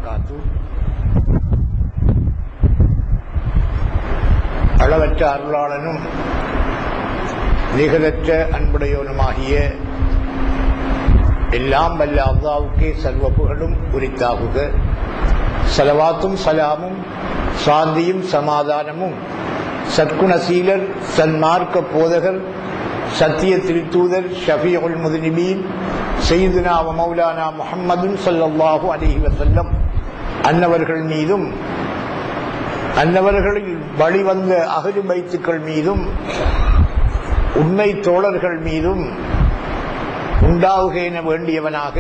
وبركاته. அளவற்ற அருளாளனும் நிகழற்ற அன்புடையவனுமாகிய எல்லாம் வல்ல அல்லாஹ்வுக்கே சர்வ புகழும் உரித்தாகுக. ஸலவாத்தும் ஸலாமும் சாந்தியும் சமாதானமும் சத்குணசீலர் சன்மார்க்க போதகர் சத்திய திருத்தூதர் ஷஃபீஉல் முذنبீன் சய்யிதுனா வ மௌலானா முஹம்மதுன் ஸல்லல்லாஹு அலைஹி வஸல்லம் அன்னவர்கள் மீதும் அன்னவர்களில் வழிவந்த அஹ்லு பைத்துக்கள் மீதும் உண்மை தோழர்கள் மீதும் உண்டாகுக என வேண்டியவனாக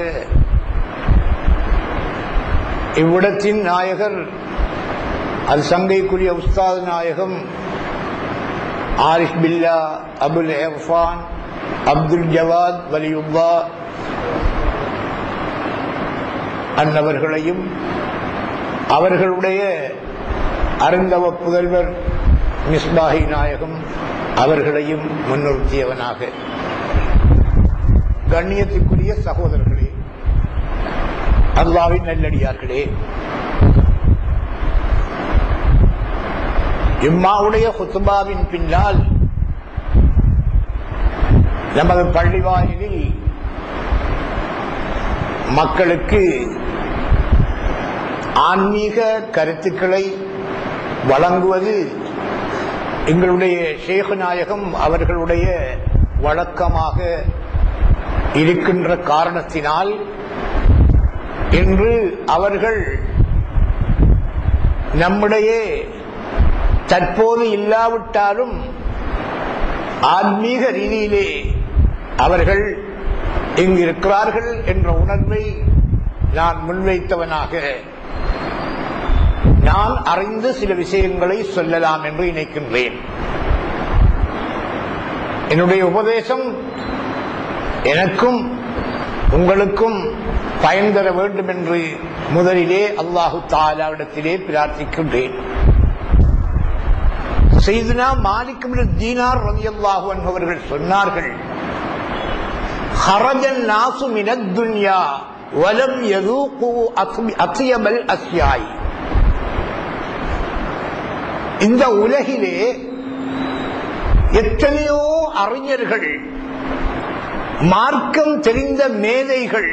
இவ்விடத்தின் நாயகர் அது சங்கைக்குரிய உஸ்தாத் நாயகம் ஆரிஃப் பில்லா அபுல் இர்ஃபான் அப்துல் ஜவாத் வலியுல்லா அன்னவர்களையும் அவர்களுடைய அருந்தவ புதல்வர் மிஸ்பாஹி நாயகம் அவர்களையும் முன்னிறுத்தியவனாக, கண்ணியத்துக்குரிய சகோதரர்களே, அல்லாஹ்வின் நல்லடியார்களே, இம்மாவுடைய குத்பாவின் பின்னால் நமது பள்ளிவாயிலில் மக்களுக்கு ஆன்மீக கருத்துக்களை வழங்குவது எங்களுடைய ஷேக் நாயகம் அவர்களுடைய வழக்கமாக இருக்கின்ற காரணத்தினால் இன்று அவர்கள் நம்முடைய தற்போது இல்லாவிட்டாலும் ஆன்மீக ரீதியிலே அவர்கள் இங்கு இருக்கிறார்கள் என்ற உணர்வை நான் முன்வைத்தவனாக நான் அறிந்து சில விஷயங்களை சொல்லலாம் என்று நினைக்கின்றேன். என்னுடைய உபதேசம் எனக்கும் உங்களுக்கும் பயன் தர வேண்டும் என்று முதலிலே அல்லாஹு தஆலாவிடத்திலே பிரார்த்திக்கின்றேன். சய்யிதுனா மாலிக் இப்னு தீனார் ரலியல்லாஹு அன்ஹு அவர்கள் சொன்னார்கள், ஹரஜன் நாசு மினத் துன்யா வலம் யதூகு அத்யபல் அஸ்யாய். இந்த உலகிலே எத்தனையோ அறிஞர்கள், மார்க்கம் தெரிந்த மேதைகள்,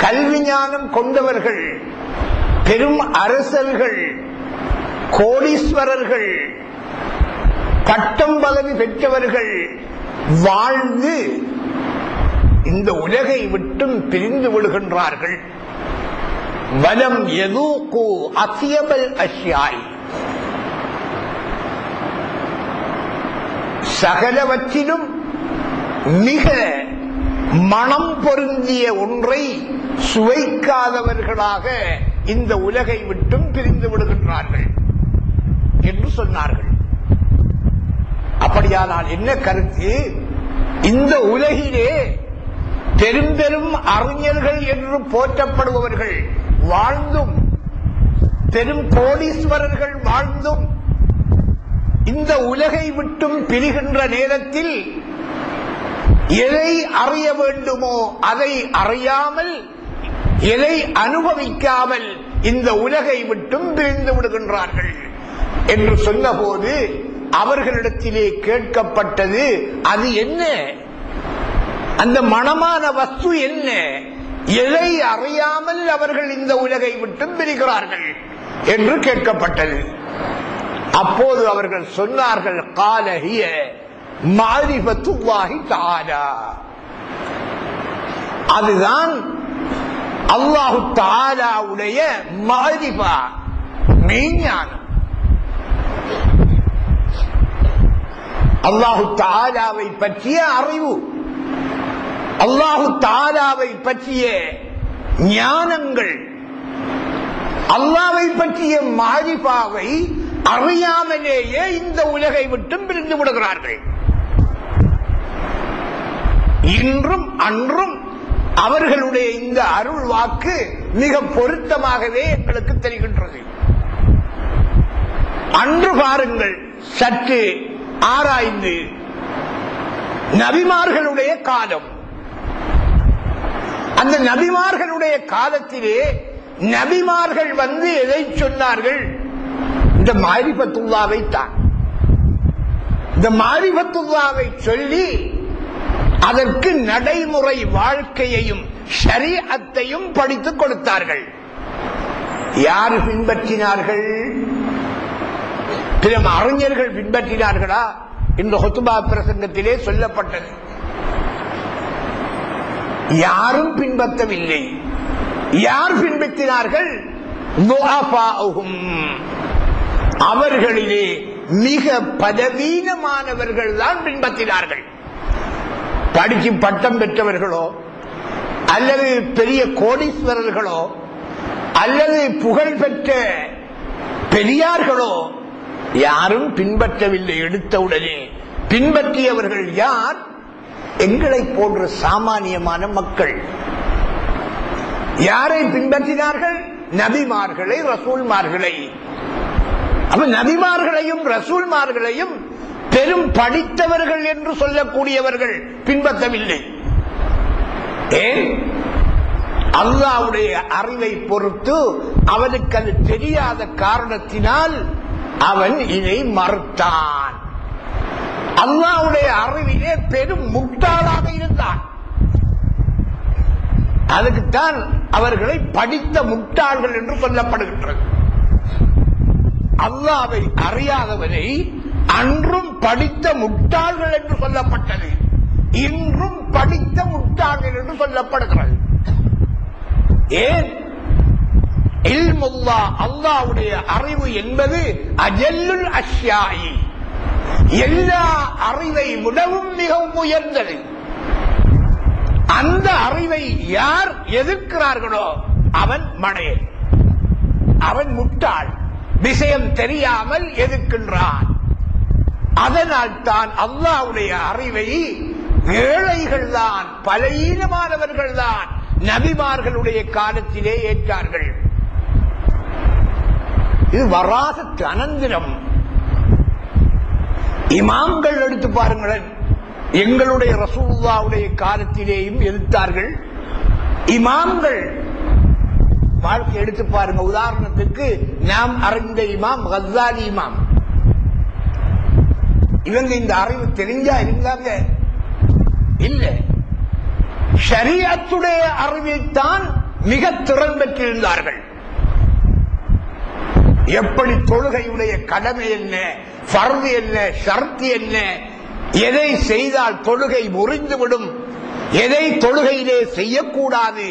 கல்வி ஞானம் கொண்டவர்கள், பெரும் அரசர்கள், கோடீஸ்வரர்கள், பட்டம் பதவி பெற்றவர்கள் வாழ்ந்து இந்த உலகை விட்டும் பிரிந்து விடுகின்றார்கள். வலம் யதூகு அத்யபல் அஷ்யாய். சகலவற்றிலும் மிக மனம் பொருந்திய ஒன்றை சுவைக்காதவர்களாக இந்த உலகை விட்டும் பிரிந்து விடுகின்றார்கள் என்று சொன்னார்கள். அப்படியானால் என்ன கருத்து? இந்த உலகிலே பெரும் பெரும் அறிஞர்கள் என்று போற்றப்படுபவர்கள் வாழ்ந்தும், பெரும் கோடீஸ்வரர்கள் வாழ்ந்தும் இந்த உலகை விட்டும் பிரிகின்ற நேரத்தில் எதை அறிய வேண்டுமோ அதை அறியாமல், எதை அனுபவிக்காமல் இந்த உலகை விட்டும் பிரிந்து விடுகின்றார்கள் என்று சொன்னபோது அவர்களிடத்திலே கேட்கப்பட்டது, அது என்ன? அந்த மனமான வஸ்து என்ன? எதை அறியாமல் அவர்கள் இந்த உலகை விட்டு பிரிகிறார்கள் என்று கேட்கப்பட்டது. அப்போது அவர்கள் சொன்னார்கள், கால ஹிய மாரிஃபத்துல்லாஹி தஆலா. அதுதான் அல்லாஹு தஆலாவுடைய மாரிஃபா, மெய்ஞானம். அல்லாஹு தஆலாவை பற்றிய அறிவு, அல்லாஹு தஆலாவை பற்றிய ஞானங்கள், அல்லாஹ்வை பற்றிய மாரிஃபாவை அறியாமலேயே இந்த உலகை விட்டும் பிரிந்து விடுகிறார்கள். இன்றும் அன்றும் அவர்களுடைய இந்த அருள் வாக்கு மிக பொருத்தமாகவே எங்களுக்கு தெரிகின்றது. அன்று பாருங்கள், சற்று ஆராய்ந்து, நபிமார்களுடைய காலம், அந்த நபிமார்களுடைய காலத்திலே நபிமார்கள் வந்து எதை சொன்னார்கள்? இந்த மாரிஃபத்துல்லாவை தான். இந்த மாரிஃபத்துல்லாவை சொல்லி அதற்கு நடைமுறை வாழ்க்கையையும் ஷரீஅத்தையும் படித்துக் கொடுத்தார்கள். யார் பின்பற்றினார்கள்? பிற அறிஞர்கள் பின்பற்றினார்களா? இந்த ஹுத்பா பிரசங்கத்திலே சொல்லப்பட்டது. யாரும் பின்பற்றவில்லை. யார் பின்பற்றினார்கள்? அவர்களிலே மிக பலவீனமானவர்கள் தான் பின்பற்றினார்கள். படிச்சு பட்டம் பெற்றவர்களோ அல்லது பெரிய கோடீஸ்வரர்களோ அல்லது புகழ் பெற்ற பெரியார்களோ யாரும் பின்பற்றவில்லை. எடுத்தவுடனே பின்பற்றியவர்கள் யார்? எங்களை போன்ற சாமானியமான மக்கள். யாரை பின்பற்றினார்கள்? நபிமார்களை, ரசூல்மார்களை. அப்ப நபிமார்களையும் ரசூல்மார்களையும் பெரும் படித்தவர்கள் என்று சொல்லக்கூடியவர்கள் பின்பற்றவில்லை. ஏன்? அல்லாஹ்வுடைய அறிவை பொறுத்து அவனுக்கு அது தெரியாத காரணத்தினால் அவன் இதை மறுத்தான். அல்லாஹ்வுடைய அறிவிலே பெரும் முட்டாளாக இருந்தான். அதுக்குத்தான் அவர்களை படித்த முட்டாள்கள் என்று சொல்லப்படுகின்றது. அல்லாஹ்வை அறியாதவரை அன்றும் படித்த முட்டாள்கள் என்று சொல்லப்பட்டது. இன்றும் படித்த முட்டாள்கள் என்று சொல்லப்படுகிறது. ஏன்? இல்முல்லாஹ், அல்லாஹ்வுடைய அறிவு என்பது அஜல்லுல் அஷ்யாஇ, எல்லா அறிவை விடவும் மிகவும் உயர்ந்தது. அந்த அறிவை யார் எதிர்க்கிறார்களோ அவன் மடையன், அவன் முட்டாள், விஷயம் தெரியாமல் எதிர்க்கின்றான். அதனால் தான் அல்லாஹ்வுடைய அறிவை ஏழைகள் தான், பலவீனமானவர்கள் தான் நபிமார்களுடைய காலத்திலே ஏற்றார்கள். இது வராசத்து, அனந்திரம். இமாம்கள் எடுத்து பாருங்களேன், எங்களுடைய ரசூலுல்லாஹ்வுடைய காலத்திலேயும் எதிர்த்தார்கள். இமாம்கள் வாழ்க்கை எடுத்து பாருங்க. உதாரணத்துக்கு நாம் அறிந்த இமாம் கஸ்ஸாலி இமாம், இவங்க இந்த அறிவு தெரிஞ்சா இருந்தாங்க? இல்ல. ஷரீஅத்துடைய அறிவில் தான் மிக திறன் பெற்றிருந்தார்கள். எப்படி தொழுகையுடைய கடமை என்ன, ஃபர்து என்ன, ஷர்த் என்ன, எதை செய்தால் தொழுகை முறிந்துவிடும், எதை தொழுகையிலே செய்யக்கூடாது,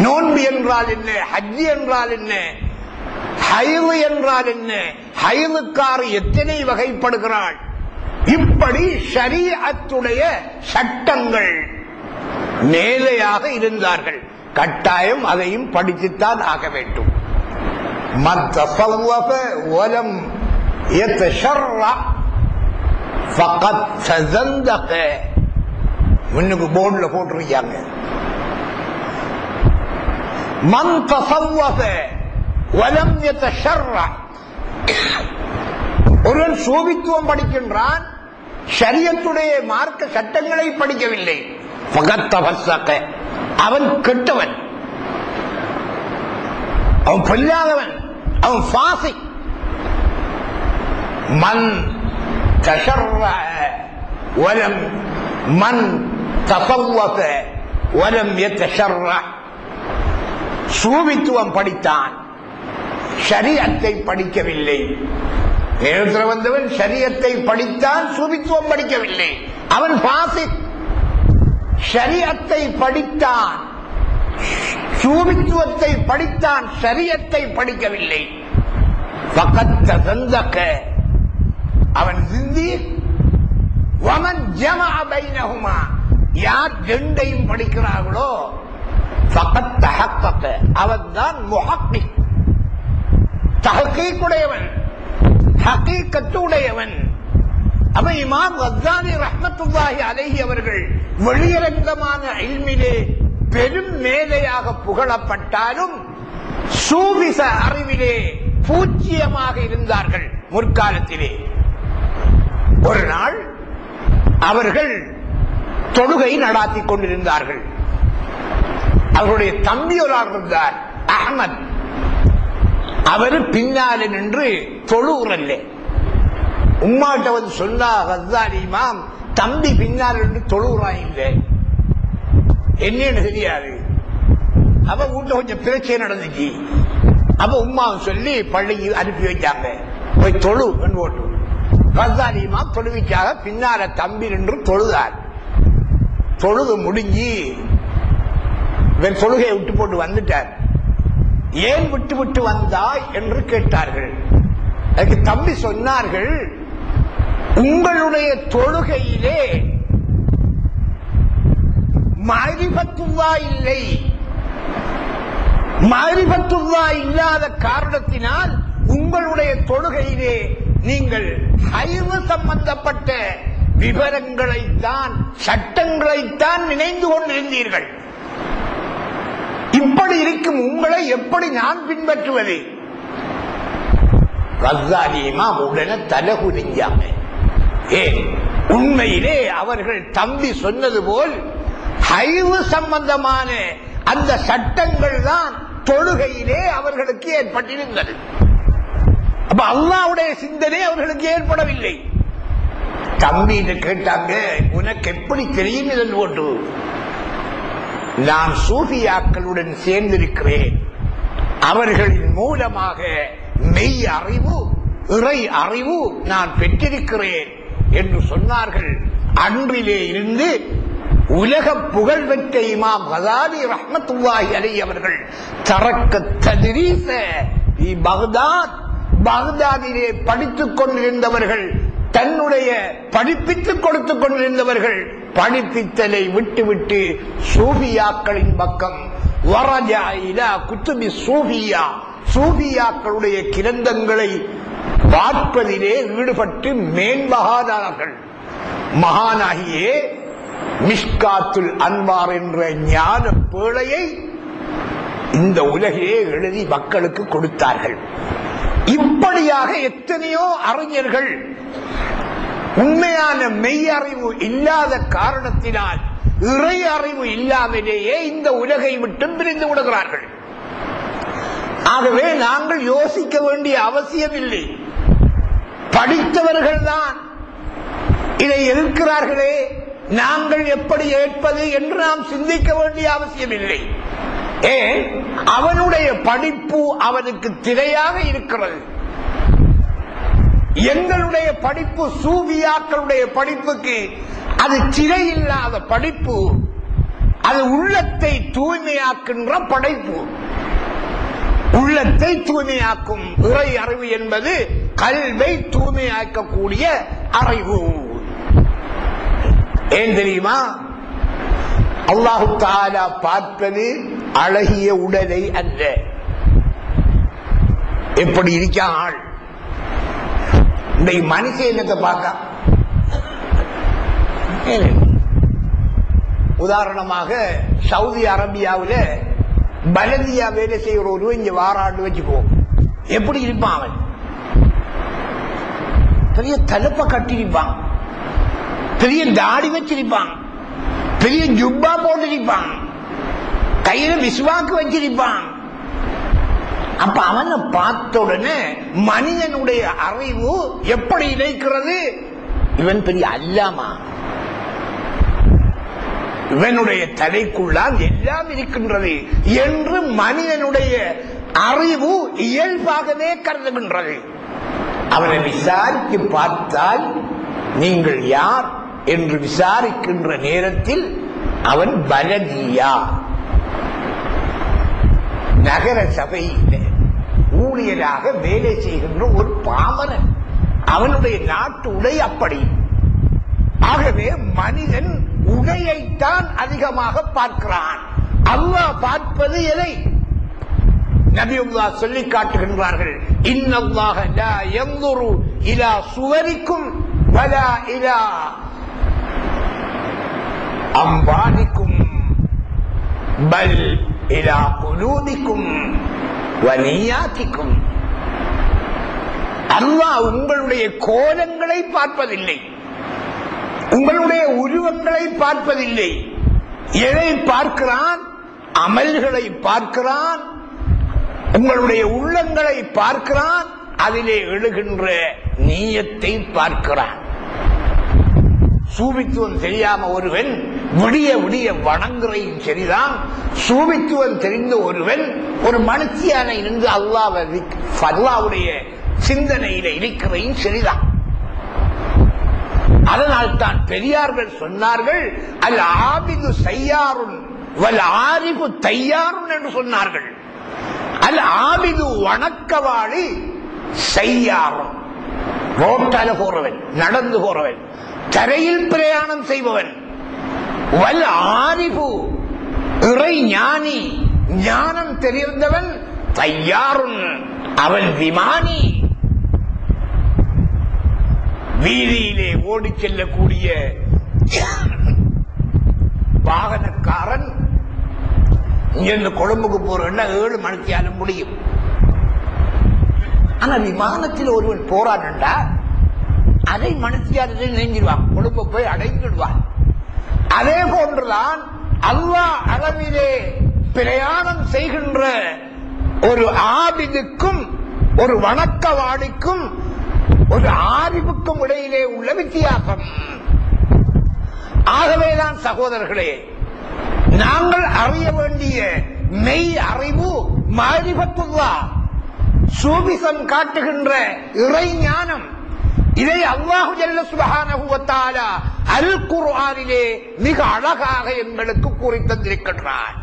நோன்பு என்றால் என்ன, ஹஜ் என்றால் என்ன, ஹைது என்றால் என்ன, ஹைதுக்கார் எத்தனை வகைப்படுகிறாள், இப்படி ஷரீஅத்துடைய சட்டங்கள் மேலையாக இருந்தார்கள். கட்டாயம் அதையும் படித்துத்தான் ஆக வேண்டும். முன்னுக்கு போர்டுல போட்டிருக்காங்க, மன் தஸவ்வஃப வலம் யதஷர்ர. ஒருவன் சூபித்துவம் படிக்கின்றான், ஷரியத்துடைய மார்க்க சட்டங்களை படிக்கவில்லை, ஃபகத் தஃஸக, அவன் கெட்டவன், அவன் பொல்லாதவன், அவன் ஃபாசிக். மன் தஷர்ர வலம் மன் தஸவ்வஃப வலம் யதஷர்ர. சூபித்துவம் படித்தான், ஷரியத்தை படிக்கவில்லை. நேரத்தில் வந்தவன் ஷரியத்தை படித்தான், சூபித்துவம் படிக்கவில்லை, அவன் ஃபாசிக். ஷரியத்தை படித்தான், சூபித்துவத்தை படித்தான், ஷரியத்தை படிக்கவில்லை, ஃபகத் தஸந்தக, அவன் ஜிந்தீக். வமன் ஜமஅ பைனஹுமா, யார் ரெண்டையும் படிக்கிறார்களோ ஃபகத் தஹக்கக, அவன் தான் முஹக்கிக், தஹ்கீக் உடையவன், ஹகீகத்து உடையவன். அப்ப இமாம் கஸ்ஸாலி ரஹ்மத்துல்லாஹி அலைஹி அவர்கள் வெளியரங்கமான இல்மிலே பெரும் மேதையாக புகழப்பட்டாலும் சூபிச அறிவிலே பூஜ்ஜியமாக இருந்தார்கள். முற்காலத்திலே ஒரு நாள் அவர்கள் தொழுகை நடாத்திக் கொண்டிருந்தார்கள். அவருடைய தம்பி ஒரு ஆள் இருந்தார், அஹமத். அவரு பின்னால நின்று தொழுவுறல்ல. உம்மாட்ட வந்து சொன்னா, கஸ்ஸாலி இமாம் தம்பி பின்னால நின்று தொழுவுறான் இல்லை, என்னன்னு தெரியாது. அப்ப வீட்டுல கொஞ்சம் பிரச்சனை நடந்துச்சு. அப்ப உம்மாவை சொல்லி பள்ளிக்கு அனுப்பி வச்சாங்க, போய் தொழு போட்டு. கஸ்ஸாலி இமாம் தொழுவிக்காக பின்னால தம்பி நின்று தொழுதார். தொழுது முடிஞ்சு இவன் தொழுகையை விட்டு போட்டு வந்துட்டார். ஏன் விட்டு விட்டு வந்தாய் என்று கேட்டார்கள். அதுக்கு தம்பி சொன்னார்கள், உங்களுடைய தொழுகையிலே மஅரிஃபத்துல்லா இல்லை, மஅரிஃபத்துல்லா இல்லாத காரணத்தினால் உங்களுடைய தொழுகையிலே நீங்கள் ஹைது சம்பந்தப்பட்ட விவரங்களைத்தான், சட்டங்களைத்தான் நினைந்து கொண்டிருந்தீர்கள். இப்படி இருக்கும் உங்களை எப்படி நான் பின்பற்றுவது? கஸ்ஸாலி இமாம் உடனே தலை குனிஞ்சாங்க. ஏன்? உண்மையிலே அவர்கள் தம்பி சொன்னது போல் ஹைது சம்பந்தமான அந்த சட்டங்கள் தான் தொழுகையிலே அவர்களுக்கு ஏற்பட்டிருந்தது. அப்ப அல்லாஹ்வுடைய சிந்தனை அவர்களுக்கு ஏற்படவில்லை. தம்பி கேட்டாங்க, உனக்கு எப்படி தெரியும் இதன் போட்டு? நான் சூஃபியாக்களுடன் சேர்ந்திருக்கிறேன், அவர்களின் மூலமாக மெய் அறிவு, இறை அறிவு நான் பெற்றிருக்கிறேன் என்று சொன்னார்கள். அன்றிலே இருந்து உலக புகழ்பெற்ற இமாம் கஸாலி ரஹ்மத்துல்லாஹி அலைஹி அவர்கள் தரக்க தத்ரீஸ பக்தாத், பக்தாதிலே படித்துக் கொண்டிருந்தவர்கள், தன்னுடைய படிப்பித்துக் கொடுத்துக் கொண்டிருந்தவர்கள் படிப்பித்தலை விட்டுவிட்டு சூஃபியாக்களின் பக்கம் வரஜா இலா குத்துபி சூஃபியா, சூஃபியாக்களுடைய கிரந்தங்களை பார்ப்பதிலே ஈடுபட்டு மேன்மகானார்கள். மகானாகியே மிஷ்காத்துல் அன்வார் என்ற ஞான பேழையை இந்த உலகிலே எழுதி மக்களுக்கு கொடுத்தார்கள். இப்படியாக எத்தனையோ அறிஞர்கள் உண்மையான மெய் அறிவு இல்லாத காரணத்தினால், இறை அறிவு இல்லாமலேயே இந்த உலகை விட்டு பிரிந்து விடுகிறார்கள். ஆகவே நாங்கள் யோசிக்க வேண்டிய அவசியம் இல்லை. படித்தவர்கள் தான் இதை எதிர்க்கிறார்களே, நாங்கள் எப்படி ஏற்பது என்று நாம் சிந்திக்க வேண்டிய அவசியம் இல்லை. ஏன்? அவனுடைய படிப்பு அவனுக்கு திரையாக இருக்கிறது. எங்களுடைய படிப்பு, சூஃபியாக்களுடைய படிப்புக்கு அது திரை இல்லாத படிப்பு, அது உள்ளத்தை தூய்மையாக்குகின்ற படைப்பு. உள்ளத்தை தூய்மையாக்கும் இறை அறிவு என்பது கல்வை தூய்மையாக்கக்கூடிய அறிவு. ஏன் தெரியுமா? அல்லாஹு தஆலா பார்ப்பது அழகிய உடலை அல்ல, எப்படி இருக்கான் ஆள். இந்த மனுஷ என்னத்தை பார்க்க, உதாரணமாக சவுதி அரேபியாவில் பலதியா வேலை செய்கிற ஒரு இங்க வாராண்டு வச்சுக்கோ, எப்படி இருப்பான் அவன்? பெரிய தலப்ப கட்டிருப்பான், பெரிய தாடி வச்சிருப்பான், பெரிய ஜுப்பா போட்டிருப்பான், கையில விஸ்வாக்கு வச்சிருப்பான். அப்ப அவனை பார்த்த உடனே மனிதனுடைய அறிவு எப்படி இணைக்கிறது? இவன் பெரிய அல்லாமா, இவனுடைய தலைக்குள்ளால் எல்லாம் இருக்கின்றது என்று மனிதனுடைய அறிவு இயல்பாகவே கருதுகின்றது. அவனை விசாரித்து பார்த்தால் நீங்கள் யார் என்று விசாரிக்கின்ற நேரத்தில் அவன் பலதியா, நகர சபையில் ஊழியராக வேலை செய்கின்ற ஒரு பாமரன், அவனுடைய நாட்டு உடை அப்படி. ஆகவே மனிதன் உடையைத்தான் அதிகமாக பார்க்கிறான். அல்லாஹ் பார்ப்பது எதை? நபியுல்லாஹ் சொல்லி காட்டுகின்றார்கள், இன்னல்லாஹ லா யன்துரு இலா சுவரிக்கும் வலா இலா அம்வாலிக்கும் பல் இலா குலூபிக்கும் வனியாத்திக்கும். அல்லாஹ் உங்களுடைய கோலங்களை பார்ப்பதில்லை, உங்களுடைய உருவங்களை பார்ப்பதில்லை. எதை பார்க்கிறான்? அமல்களை பார்க்கிறான், உங்களுடைய உள்ளங்களை பார்க்கிறான், அதிலே எழுகின்ற நீயத்தை பார்க்கிறான். சூபித்துவம் தெரியாம ஒருவன் விடிய விடிய வணங்குறையும் சரிதான். சூபித்துவம் தெரிந்த ஒருவன் ஒரு மனுஷியானை நின்று அல்லாஹ்வுடைய சிந்தனையில இருக்கிறையும் சரிதான். அதனால் தான் பெரியார்கள் சொன்னார்கள், அல் ஆபிது சையாருன் வல் ஆரிஃபு தையாருன் என்று சொன்னார்கள். அல் ஆபிது வணக்கவாளி, சையாருன் ரோட்டால போறவன், நடந்து போறவன், தரையில் பிரயாணம் செய்பவன். வல் ஆரிஃபு இறை ஞானி, ஞானம் தெரிந்தவன். தையாருன் அவன் விமானி, வீதியிலே ஓடி செல்லக்கூடிய வாகனக்காரன். இங்கிருந்து கொழும்புக்கு போறேன்னா 7 மணிக்கு முடியும். ஆனா விமானத்தில் ஒருவன் போறான்டா அதை மனுஷியாரத்தை நெஞ்சிடுவான், கொழும்பு போய் அடைந்துடுவான். அதே போன்றுதான் அல்லாஹ் அளவிலே பிரயாணம் செய்கின்ற ஒரு ஆபிதுக்கும் ஒரு வணக்கவாடிக்கும் ஒரு ஆரிவுக்கும் இடையிலே உள்ள வித்தியாசம். ஆகவேதான் சகோதரர்களே, நாங்கள் அறிய வேண்டிய மெய் அறிவு மாரிஃபத்துல்லாஹ், சூபிசம் காட்டுகின்ற இறை ஞானம். இதை அல்லாஹு ஜல்ல சுப்ஹானஹு வ தஆலா அல் குர்ஆனிலே மிக அழகாக எங்களுக்கு கூறி தந்திருக்கின்றார்.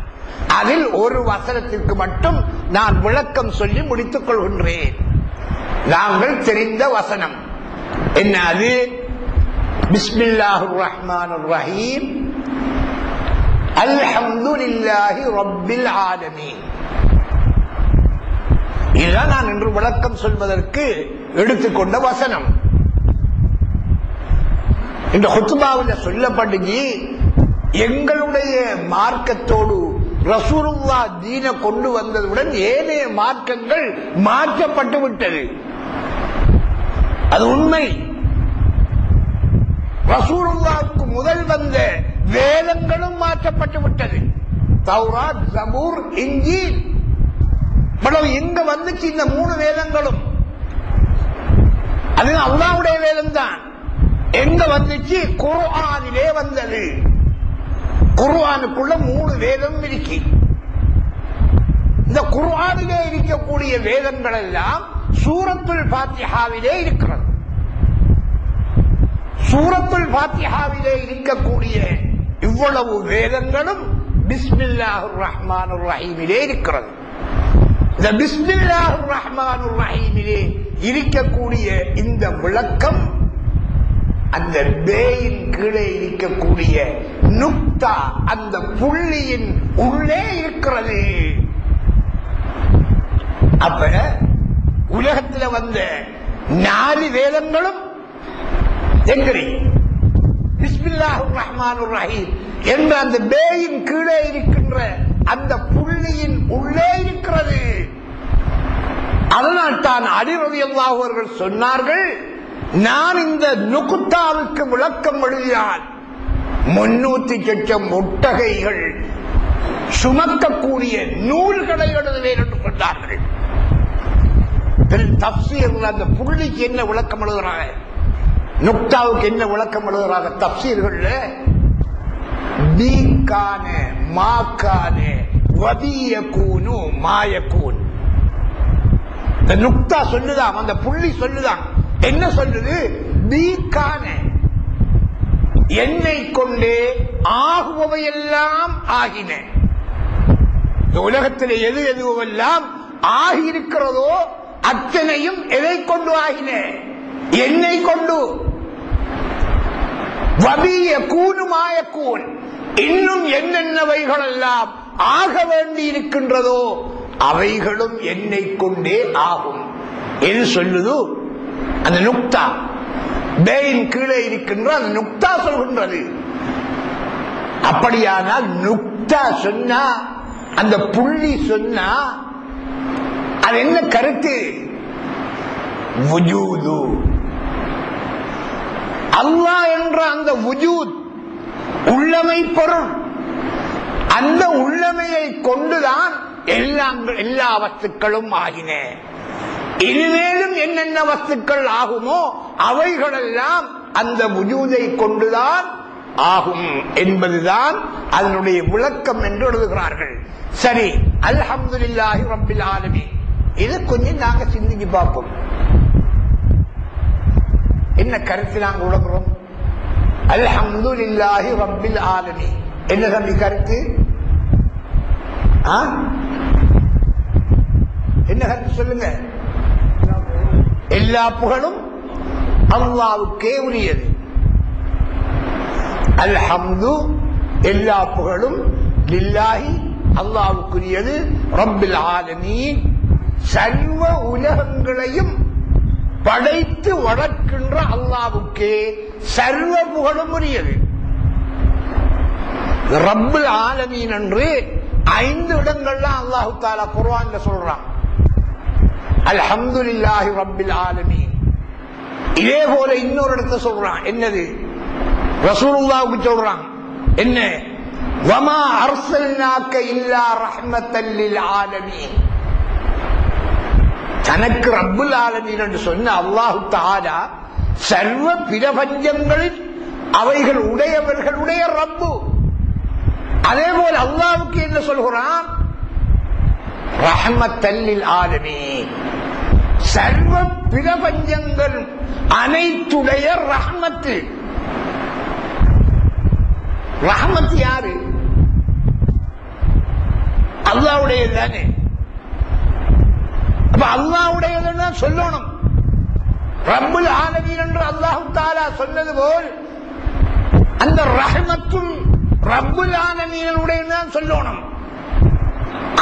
அதில் ஒரு வசனத்திற்கு மட்டும் நான் விளக்கம் சொல்லி முடித்துக் கொள்கின்றேன். நாங்கள் தெரிந்த வசனம் என்ன அது? பிஸ்மில்லாஹிர் ரஹ்மானிர் ரஹீம், அல்ஹம்துலில்லாஹி ரப்பில் ஆலமீன். இதுதான் நான் இன்று விளக்கம் சொல்வதற்கு எடுத்துக்கொண்ட வசனம். இந்த ஹுத்பாவில் சொல்லப்பட்டுச்சு, எங்களுடைய மார்க்கத்தோடு ரசூலுல்லாஹ் தீன கொண்டு வந்ததுடன் ஏனைய மார்க்கங்கள் மாற்றப்பட்டு விட்டது. அது உண்மை. ரசூலுல்லாஹ்வுக்கு முதல் வந்த வேதங்களும் மாற்றப்பட்டு விட்டது. தௌராத், ஜபூர், இன்ஜீல். எங்க வந்துச்சு இந்த 3 வேதங்களும்? அது அல்லாஹ்வுடைய வேதம் தான். எங்க வந்துச்சு? குர்ஆனிலே வந்தது. குர்ஆனுக்குள்ள 3 வேதம் இருக்கு. இந்த குர்ஆனிலே இருக்கக்கூடிய வேதங்கள் எல்லாம் சூரத்துல் ஃபாத்திஹாவிலே இருக்கிறது. சூரத்துல் ஃபாத்திஹாவிலே இருக்கக்கூடிய இவ்வளவு வேதங்களும் பிஸ்மில்லாஹிர் ரஹ்மானிர் ரஹீமிலே இருக்கிறது. இந்த பிஸ்மில்லாஹிர் ரஹ்மானிர் ரஹீமிலே இருக்கக்கூடிய இந்த விளக்கம் அந்த பேயின் கீழே இருக்கக்கூடிய நுக்தா, அந்த புள்ளியின் உள்ளே இருக்கிறது. அப்ப உலகத்தில் வந்த 4 வேதங்களும் எங்கடி பிஸ்மில்லாஹிர் ரஹ்மானிர் ரஹீம் என்ற அந்த பேயின் கீழே இருக்கின்ற அந்த புள்ளியின் உள்ளே இருக்கிறது. அதனால் தான் அலி ரலியல்லாஹு அவர்கள் சொன்னார்கள், நான் இந்த நுக்தாவுக்கு விளக்கம் எழுதினால் 300 லட்சம் ஒட்டகைகள் சுமக்கக்கூடிய நூல்களை எழுதுவேன் என்று சொன்னார்கள். தப்சீர்கள் அந்த புள்ளிக்கு என்ன விளக்கம் எழுதுறாங்க, நுக்தாவுக்கு என்ன விளக்கம் எழுதுறாங்க தப்சீர்கள்? பீகான மாகான வதியகூனு மாயகூன். இந்த நுக்தா சொல்லுதான், அந்த புள்ளி சொல்லுதான். என்ன சொல்லுது? பீகான என்னை கொண்டே ஆகுபவையெல்லாம் ஆகின. இந்த உலகத்தில் எது எதுவெல்லாம் ஆகியிருக்கிறதோ அத்தனையும் எதை கொண்டு ஆகின? என்னை கொண்டு. வபிய கூனு மாயக்கூன், இன்னும் என்னென்னவைகள் எல்லாம் ஆக வேண்டி இருக்கின்றதோ அவைகளும் என்னை கொண்டே ஆகும். எது சொல்லுது? அந்த நுக்தா, பேயின் கீழே இருக்கின்ற அந்த நுக்தா சொல்கின்றது. அப்படியானால் நுக்தா சொன்னா, அந்த புள்ளி சொன்னா அது என்ன கருத்து? வுஜூது. அல்லாஹ் என்ற அந்த வுஜூத், உள்ளமை பொருள், அந்த உள்ளமையை கொண்டுதான் எல்லா வஸ்துக்களும் ஆகின. இனிமேலும் என்னென்ன வஸ்துக்கள் ஆகுமோ அவைகளெல்லாம் அந்த வுஜூதை கொண்டுதான் ஆகும் என்பதுதான் அதனுடைய விளக்கம் என்று எழுதுகிறார்கள். சரி, அல்ஹம்துலில்லாஹி ரப்பில் ஆலமீன், இதை கொஞ்சம் நாங்க சிந்திச்சு பார்ப்போம். என்ன கருத்து நாங்க உணர்கிறோம்? அல்ஹம்துலில்லாஹி ரப்பில் ஆலமீன் என்ன தம்பி கருத்து? என்ன கருத்து சொல்லுங்க? எல்லா புகழும் அல்லாஹ்வுக்கே உரியது. அல்ஹம்து எல்லா புகழும் லில்லாஹி அல்லாஹ்வுக்குரியது. ரப்பில் ஆலமீன் சர்வ உலகங்களையும் படைத்து வளர்க்கின்ற அல்லாஹ்வுக்கே சர்வ புகழும் உரியது. ரப்புல் ஆலமீன் என்று 5 இடங்கள்ல அல்லாஹ் தஆலா குர்ஆன்ல சொல்றான். அல்ஹம்துலில்லாஹி ரப்பில் ஆலமீன். இதே போல இன்னொரு இடத்துல சொல்றான். என்னது? ரசூலுல்லாஹ்வுக்கு சொல்றான். என்ன? வமா அர்சல்னாக இல்லா ரஹ்மத்தல் லில் ஆலமீன். தனக்கு ரப்புல் ஆலமீன் என்று சொன்ன அல்லாஹ் தஆலா சர்வ பிரபஞ்சங்களில் அவைகள் உடையவர்களுடைய ரப்பு. அதே போல அல்லாஹ்வுக்கு என்ன சொல்கிறான்? ரஹ்மத்தல் லில் ஆலமீன். சர்வ பிரபஞ்சங்கள் அனைத்துடைய ரஹ்மத்து. ரஹ்மத் யாரு? அல்லாஹ்வுடையது தானே. அப்ப அல்லாஹ்வுடையதுன்னு சொல்லணும். ரப்புல் ஆலமீன் என்று அல்லாஹ் தஆலா சொன்னது போல் அந்த ரஹ்மத்தும் ரப்புல் ஆலமீனுடையதுதான் சொல்லணும்.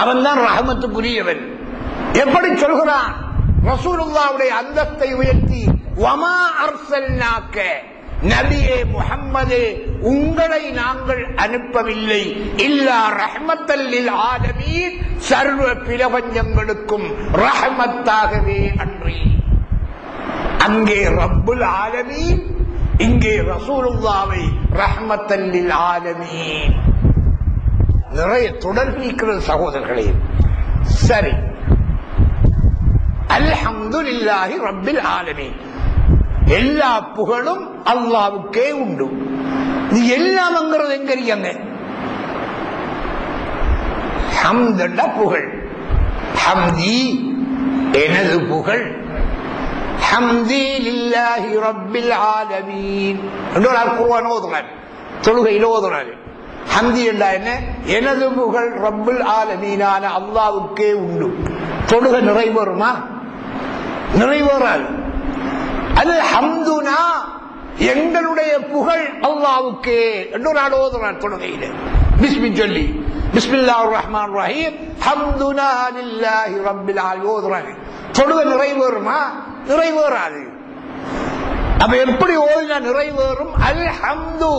அவன் தான் ரஹ்மத்துக்குரியவன். எப்படி சொல்கிறான்? ரசூலுல்லாஹ்வுடைய அந்தஸ்தை உயர்த்தி வமா அர்சல்னாக, நபியே முஹம்மதே உங்களை நாங்கள் அனுப்பவில்லை இல்லா ரஹ்மத்தல் லில் ஆலமீன், சர்வ பிரபஞ்சங்களுக்கும் ரஹ்மத்தாகவே அன்றி. அங்கே ரப்புல் ஆலமீன், இங்கே ரசூலுல்லாஹ்வை ரஹ்மத்தல் லில் ஆலமீன். நிறைய தொடர்பு இருக்கிறது சகோதரர்களே. சரி, அல்ஹம்துலில்லாஹி ரப்பில் ஆலமீன். எல்லா புகழும் அல்லாஹ்வுக்கே உண்டு. இது எல்லாம்ங்கிறது எங்க இருக்காங்க? ஹம்துன்னா புகழ். ஹம்தி எனது புகழ். ஹம்தி லில்லாஹி ரப்பில் ஆலமீன் என்று ஒரு குர்ஆன் ஓதுறார், தொழுகையில் ஓதுறாரு. ஹம்தி என்றா என்ன? எனது புகழ் ரப்புல் ஆலமீனான அல்லாஹ்வுக்கே உண்டு. தொழுகை நிறைவேறுமா? நிறைவேறாது. அது ஹம்துனா எங்களுடைய புகழ் அல்லாஹ்வுக்கே என்று ஒரு ஆள் ஓதுறார் தொழுகையில். பிஸ்மி சொல்லி பிஸ்மில்லாஹிர் ரஹ்மானிர் ரஹீம் ஹம்துனா லில்லாஹி ரப்பில் ஆலமீன் ஓதுறாரு. தொழுகை நிறைவேறுமா? நிறைவேறாது. அப்ப எப்படி ஓதினா நிறைவேறும்? அல்ஹம்து.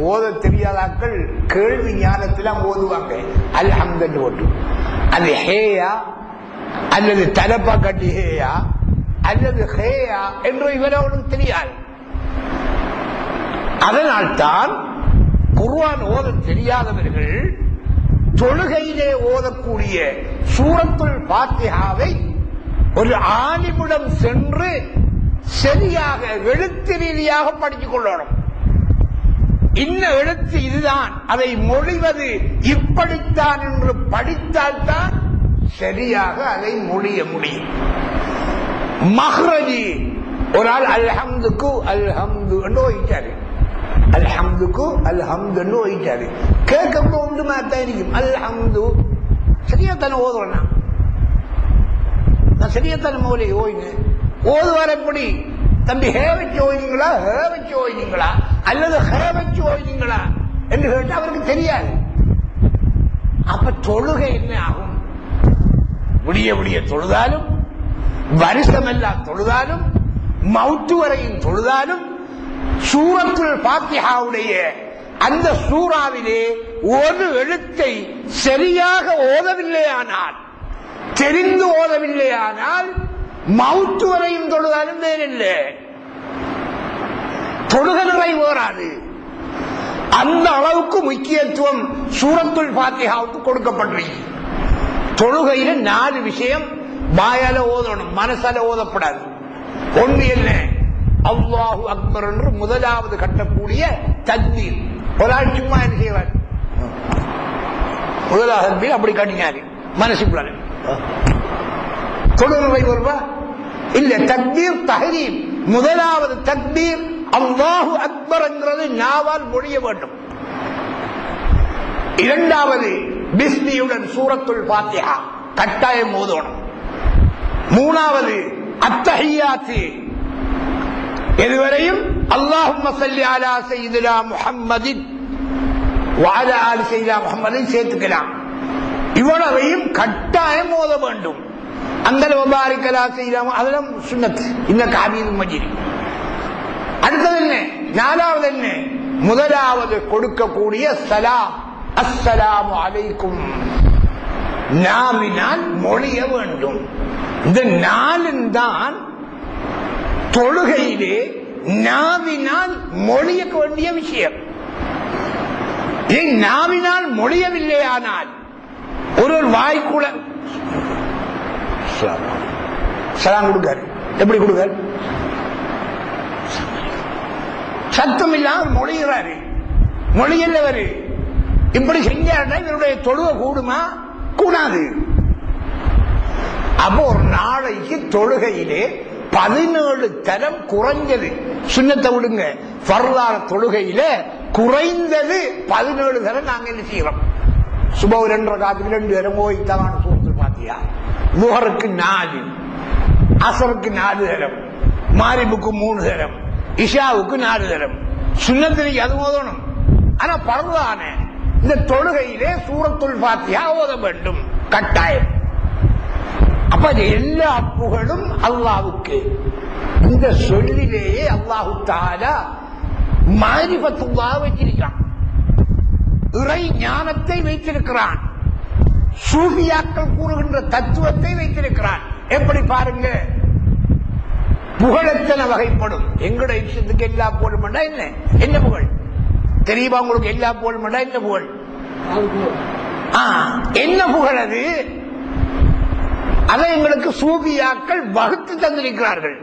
ஓத தெரியாதாக்கள் கேள்வி ஞானத்தில் ஓதுவாங்க அல்ஹம்து ஓட்டு. அது ஹேயா அல்லது தலப்பா கட்டி ஹேயா அல்லது ஹேயா என்று இவரவனுக்கு தெரியாது. அதனால்தான் குர்ஆன் ஓத தெரியாதவர்கள் தொழுகையிலே ஓதக்கூடிய சூரத்துல் ஃபாத்திஹாவை ஒரு ஆலிமிடம் சென்று சரியாக எழுத்து ரீதியாக படித்துக் கொள்ளணும். இன்ன எழுத்து இதுதான், அதை மொழிவது இப்படித்தான் என்று படித்தால்தான் சரியாக அதை மொழிய முடியும். மஹ்ரஜி ஒரு ஆள் அல்ஹம்துக்கு அல்ஹம்து என்று ஓயிட்டாரு. அல்ஹம்துக்கு அல்ஹம்து என்று ஓயிட்டாரு. கேட்க ஒன்று மாதிரி இருக்கும். அல்ஹம்து சரியா தானே ஓதுறேன். நான் சரியாத்தான மௌலி ஓய்ங்க ஓதுவார். எப்படி தம்பி? ஹே வச்சு ஓய்னீங்களா, ஹே வச்சு ஓய்னீங்களா அல்லது ஹே வச்சு ஓய்னீங்களா என்று கேட்டு அவருக்கு தெரியாது. அப்ப தொழுகை என்ன ஆகும்? விடிய விடிய தொழுதாலும், வருஷமெல்லாம் தொழுதாலும், மவுத்து வரையும் தொழுதாலும், சூரத்துல் ஃபாத்திஹாவுடைய அந்த சூறாவிலே ஒரு எழுத்தை சரியாக ஓதவில்லையானால், தெரிந்து ஓதவில்லையானால், மவுத்து வரையும் தொழுதாலும் வேறில்லை, தொழுகை நிறைவேறாது. அந்த அளவுக்கு முக்கியத்துவம் சூரத்துல் ஃபாத்திஹாவுக்கு கொடுக்கப்பட்டிருக்கு. தொழுகையில 4 விஷயம் வாயால ஓதணும், மனசால ஓதப்படாது. ஒன்று என்ன? அல்லாஹு அக்பர் என்று முதலாவது கட்டக்கூடிய தக்பீர். ஒரு ஆள் சும்மா என்ன செய்வார்? முதலாவது தக்பீர் அப்படி கட்டினாரு மனசுக்குள்ள தொழுகை வருவா இல்ல. தக்பீர் தஹ்ரீம், முதலாவது தக்பீர் அல்லாஹு அக்பர் என்கிறது நாவால் மொழிய வேண்டும். இரண்டாவது பிஸ்மியுடன் சூரத்துல் ஃபாத்திஹா கட்டாயம் ஓதணும். மூணாவது அத்தஹியாத்து, இதுவரையும் அல்லாஹும்ம ஸல்லி அலா சய்யிதினா முஹம்மதின் வ அலா ஆலி சய்யிதினா முஹம்மதின் சேர்த்துக்கலாம். இவ்வளவையும் கட்டாயம் ஓத வேண்டும். அந்த வபாரிக் அலா சய்யிதினா அதெல்லாம் சுன்னத், இன்னக ஹமீதும் மஜீத். அடுத்தது என்ன? நாலாவது என்ன? முதலாவது கொடுக்கக்கூடிய சலாம், அஸ்ஸலாமு அலைக்கும், நாவினால் மொழிய வேண்டும். இந்த 4 தான் தொழுகையிலே நாவினால் மொழிய வேண்டிய விஷயம். நாவினால் மொழியவில்லையானால் ஒரு வாய்க்குள்ள சலாம் கொடுக்காரு. எப்படி கொடுக்காரு? சத்தம் இல்லாமல் மொழிகிறாரு. மொழியல்லவரு இப்படி செஞ்சாருன்னா இவருடைய தொழுகை கூடுமா? கூடாது. அப்போ ஒரு நாளைக்கு தொழுகையிலே 17 தரம் குறைஞ்சது, சுன்னத்தை விடுங்க, ஃபர்லான தொழுகையில குறைந்தது 17 தரம் நாங்க என்ன செய்யறோம்? சுபஹ் 2 ரகாத்துக்கு 2 தரம் ஓய்த்தான சூரத்துல் ஃபாத்திஹா, லுஹருக்கு 4, அஸருக்கு 4 தரம், மாரிபுக்கு 3 தரம், இஷாவுக்கு 4 தரம். சுன்னத்திற்கு அது ஓதணும். ஆனா பரவான இந்த தொழுகையிலே சூரத்துல் ஃபாத்திஹா ஓத வேண்டும் கட்டாயம். அப்ப எல்லா புகழும் அல்லாஹ்வுக்கு. இந்த சொல்லிலேயே அல்லாஹு தஆலா மாரிஃபத்துல்லாஹ் வச்சிருக்கிறான், இறை ஞானத்தை வைத்திருக்கிறான், சூஃபியாக்கள் கூறுகின்ற தத்துவத்தை வைத்திருக்கிறான். எப்படி பாருங்க, புகழத்தன வகைப்படும். எங்கட இஷ்டத்துக்கு எல்லா புகழும் என்ன என்ன புகழ் தெரியுமா உங்களுக்கு? எல்லா புகழும் என்ன புகழ்? என்ன புகழ் அது? அதை எங்களுக்கு சூஃபியாக்கள் வகுத்து தந்திருக்கிறார்கள்.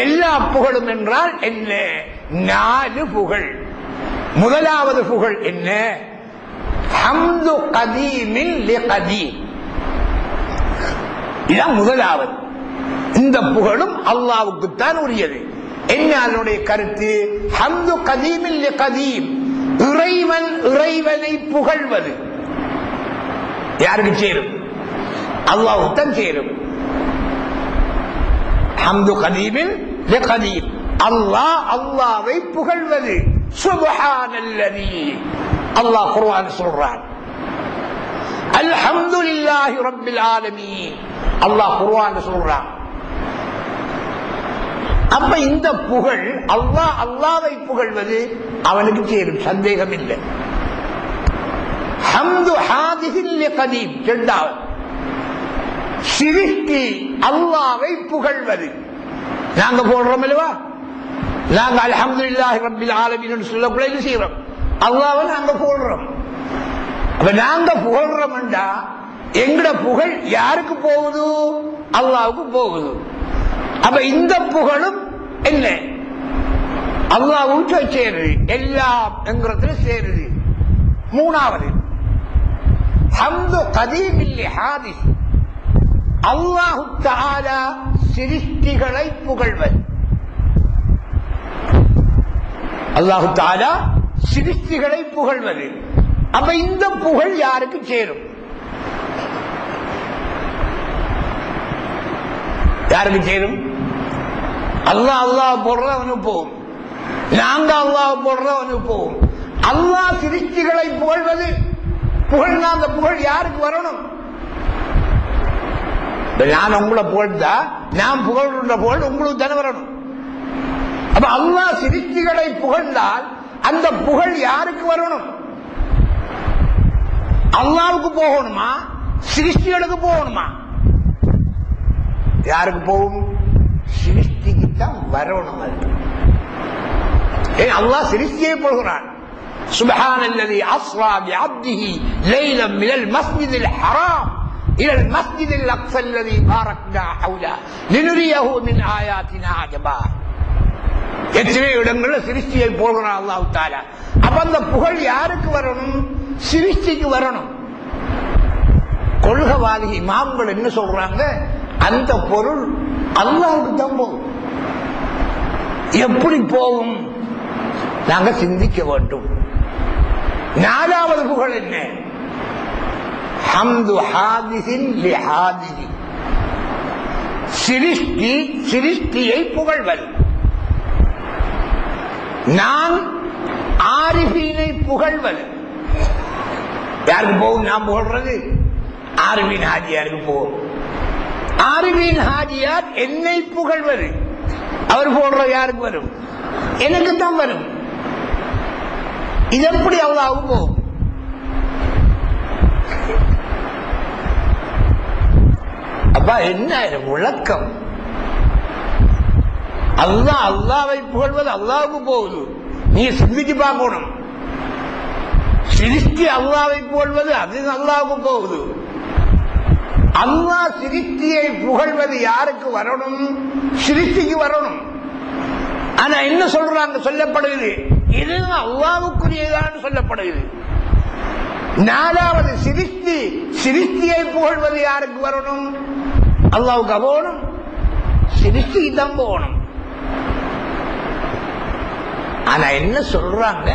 எல்லா புகழும் என்றால் என்ன? 4 புகழ். முதலாவது புகழ் என்ன? ஹம்து கதீமின் லிகதீம். இதான் முதலாவது. இந்த புகழும் அல்லாஹ்வுக்குத்தான் உரியது. என்ன அதனுடைய கருத்து? ஹம்து கதீமின் லிகதீம், இறைவன் இறைவனை புகழ்வது யாருக்கு சேரும்? அல்லாஹ்வுக்குத்தான் சேரும். ஹம்து கதீமின் லிகதீம், அல்லாஹ் அல்லாஹ்வை புகழ்வது. சுப்ஹானல்லதி, அல்லாஹ் குர்ஆன் சொல்றான். அல்ஹம்துலில்லாஹி ரப்பில் ஆலமீன், அல்லாஹ் குர்ஆன் சொல்றான். அப்ப இந்த புகழ் அல்லாஹ் அல்லாஹ்வை புகழ்வது அவனுக்கு சேரும், சந்தேகம் இல்லை. ஹம்து ஹாதிஸில் லிகதீம், இரண்டாவது சிரிஷ்டி அல்லாஹ்வை புகழ்வது. நாங்க போடுறோம் அல்லவா, நாங்க அல்ஹம்துலில்லாஹி ரப்பில் ஆலமீன் சொல்லக்குள்ள என்ன செய்யறோம்? அல்லாஹ்வை நாங்க போடுறோம். அப்ப நாங்க புகழ்றோம்டா எங்கட புகழ் யாருக்கு போகுது? அல்லாஹ்வுக்கு போகுது. அப்ப இந்த புகழும் என்ன? அல்லாஹ்வுக்கு சேருது, எல்லாம் என்கிறதுல சேருது. மூணாவது ஹம்து கதீமில் லிஹாதிஸ், அல்லாஹு தஆலா சிருஷ்டிகளை புகழ்வது. அல்லாஹு தஆலா சிருஷ்டிகளை புகழ்வது. அப்ப இந்த புகழ் யாருக்கு சேரும்? யாருக்கு சேரும்? அல்லாஹ் அல்லாஹ் போடுற அவனுக்கு போகும், நாங்க அல்லாஹ் போடுற அவனுக்கு போகும். அல்லாஹ் சிருஷ்டிகளை புகழ்வது, புகழ்னா அந்த புகழ் யாருக்கு வரணும்? நான் உங்களை புகழ்ந்தா நான் புகழ்ற புகழ் உங்களுக்கு தானே வரணும். அப்ப அல்லாஹ் சிருஷ்டிகளை புகழ்ந்தால் அந்த புகழ் யாருக்கு வரணும்? அல்லாஹ்வுக்கு போகணுமா? சிருஷ்டிகளுக்கு போகணுமா? யாருக்கு போகும்? சிருஷ்டிக்கு தான் வரணும். அல்லாஹ் சிருஷ்டியை போகிறான். சுப்ஹானல்லதி அஸ்ரா பிஅப்திஹி லைலன் மினல் மஸ்ஜிதில் ஹராம் இலல் மஸ்ஜிதில் அக்ஸா அல்லதி பாரக்னா ஹவுலா லினுரியஹு மின் ஆயாத்தினா அஜபா. எத்தனை இடங்கள்ல சிருஷ்டியை போகிறான் அல்லாஹ் தஆலா. அப்ப அந்த புகழ் யாருக்கு வரணும்? சிருஷ்டிக்கு வரணும். கொள்கைவாதி இமாம்கள் என்ன சொல்றாங்க? அந்த பொருள் அல்லாஹ்வுக்கு தான் போகும். எப்படி போகும்? நாங்க சிந்திக்க வேண்டும். நாலாவது புகழ் என்ன? ஹம்து ஹாதிஸின் லிஹாதிஸி. சிருஷ்டியை புகழ்வது. நான் ஆரிஃபீனை புகழ்வது. யாருக்கு போகும்? நான் புகழ்றது ஆரிஃபீன் ஹாஜியாருக்கு போகும். ஆரிஃபீன் ஹாஜியார் என்னை புகழ்வது. அவர் போடுற யாருக்கு வரும்? எனக்கு தான் வரும். இது எப்படி அல்லாஹ்வுக்கு போகும்? அப்ப என்ன விளக்கம்? அல்லாஹ் அல்லாஹ்வை புகழ்வது அல்லாஹ்வுக்கு போகுது. நீங்க சிந்திச்சு பார்க்கணும். சிருஷ்டி அல்லாஹ்வை புகழ்வது அது அல்லாஹ்வுக்கு போகுது. அல்லாஹ் சிருஷ்டியை புகழ்வது யாருக்கு வரணும்? சிருஷ்டிக்கு வரணும். ஆனா என்ன சொல்றாங்க? சொல்லப்படுகிறது இது அல்லாஹ்வுக்குரியதான்னு சொல்லப்படுகிறது. நாலாவது சிருஷ்டியை புகழ்வது யாருக்கு வரணும்? அல்லாஹ்வுக்கு போகணும். சிருஷ்டிக்கு தான் போகணும். ஆனா என்ன சொல்றாங்க?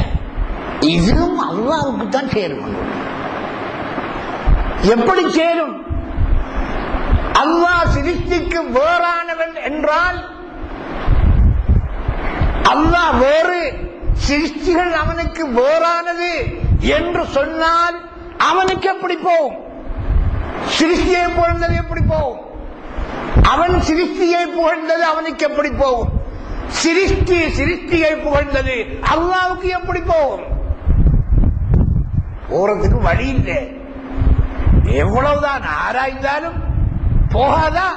இதுவும் அல்லாஹ்வுக்கு தான் சேரும். எப்படி சேரும்? அல்லாஹ் சிருஷ்டிக்கு வேறானவன் என்றால் அல்லாஹ் வேறு, சிருஷ்டிகள் அவனுக்கு வேறானது என்று சொன்னால் அவனுக்கு எப்படி போகும்? சிருஷ்டியை புகழ்ந்தது எப்படி போகும்? அவன் சிருஷ்டியை புகழ்ந்தது அவனுக்கு எப்படி போகும்? சிருஷ்டியை புகழ்ந்தது அல்லாஹ்வுக்கு எப்படி போகும்? போறதுக்கு வழி இல்லை. எவ்வளவுதான் ஆராய்ந்தாலும் போகாதா?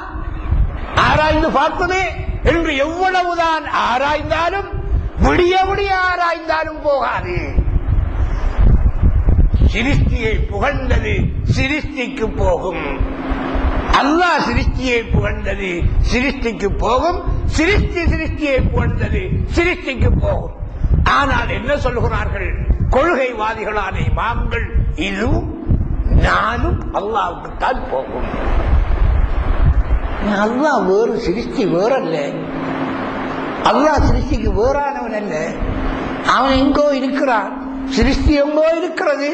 ஆராய்ந்து பார்ப்பதே என்று எவ்வளவுதான் ஆராய்ந்தாலும் விடிய விடிய ஆராய்ந்தாலும் போகாது. சிருஷ்டியை புகழ்ந்தது சிருஷ்டிக்கு போகும். அல்லாஹ் சிருஷ்டியை புகழ்ந்தது சிருஷ்டிக்கு போகும். சிருஷ்டியை புகழ்ந்தது சிருஷ்டிக்கு போகும். ஆனால் என்ன சொல்கிறார்கள் கொள்கைவாதிகளான இமாம்கள்? இதுவும் நானும் அல்லாஹ்வுக்கு தான் போகும். அல்லாஹ் வேறு, சிருஷ்டி வேறல்ல. அல்லாஹ் சிருஷ்டிக்கு வேறானவன் அல்ல. அவன் எங்கோ இருக்கிறான், சிருஷ்டி எங்கோ இருக்கிறது.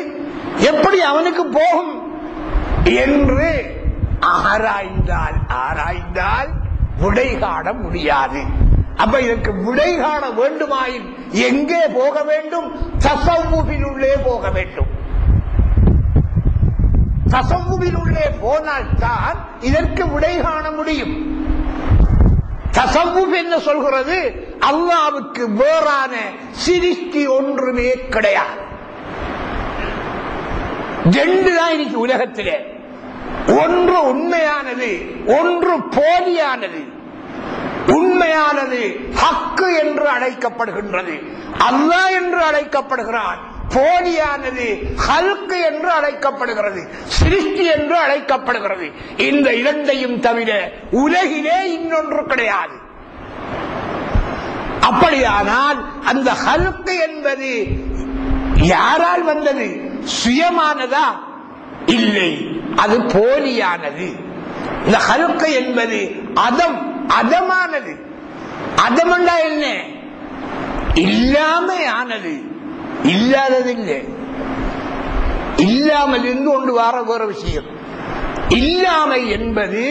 எப்படி அவனுக்கு போகும் என்று ஆராய்ந்தால் விடை காண முடியாது. அப்ப இதற்கு விடை காண வேண்டுமாயின் எங்கே போக வேண்டும்? தஸவ்வுஃபினுள்ளே போக வேண்டும். தஸவ்வுஃபினுள்ளே போனால் தான் இதற்கு விடை காண முடியும். தஸவ்வுஃப் என்ன சொல்கிறது? அல்லாஹ்வுக்கு வேறான சிருஷ்டி ஒன்றுமே கிடையாது. ரெண்டு தான் இன்னைக்கு உலகத்திலே. ஒன்று உண்மையானது, ஒன்று போலியானது. உண்மையானது ஹக்கு என்று அழைக்கப்படுகின்றது, அல்லாஹ் என்று அழைக்கப்படுகிறான். போலியானது ஹல்க் என்று அழைக்கப்படுகிறது, சிருஷ்டி என்று அழைக்கப்படுகிறது. இந்த இரண்டையும் தவிர உலகிலே இன்னொன்று கிடையாது. அப்படியானால் அந்த ஹல்க் என்பது யாரால் வந்தது? சுயமானதா? இல்லை, அது போலியானது. இந்த ஹல்க் என்பது அதமானது. அதமண்டா என்ன? இல்லாமையானது, இல்லாதது இல்லை. இல்லாமல் இருந்து கொண்டு வர வேற விஷயம். இல்லாமை என்பது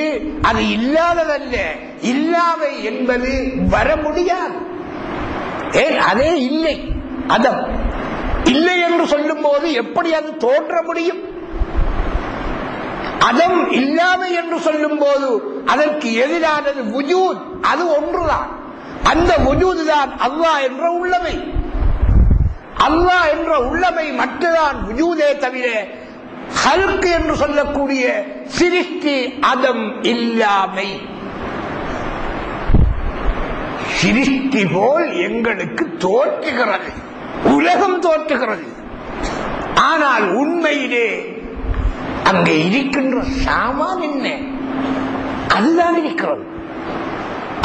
அது இல்லாததல்ல. இல்லாமை என்பது வர முடியாது. ஏன்? அதே இல்லை. அதம் இல்லை என்று சொல்லும் போது எப்படி அது தோன்ற முடியும்? அதம் இல்லாமை என்று சொல்லும் போது அதற்கு எதிரானது வுஜூத், அது ஒன்றுதான். அந்த வுஜூத் தான் அல்லாஹ் என்ற உள்ளமை. அல்லாஹ் என்ற உள்ளமை மட்டும்தான் வுஜூதே தவிர ஹல்க் என்று சொல்லக்கூடிய சிருஷ்டி அதம் இல்லாமை. சிருஷ்டி போல் எங்களுக்கு தோற்றுகிறது. உலகம் தோற்றுகிறது. ஆனால் உண்மையிலே அங்கே இருக்கின்ற சாமான் என்ன? அதுதான் இருக்கிறது.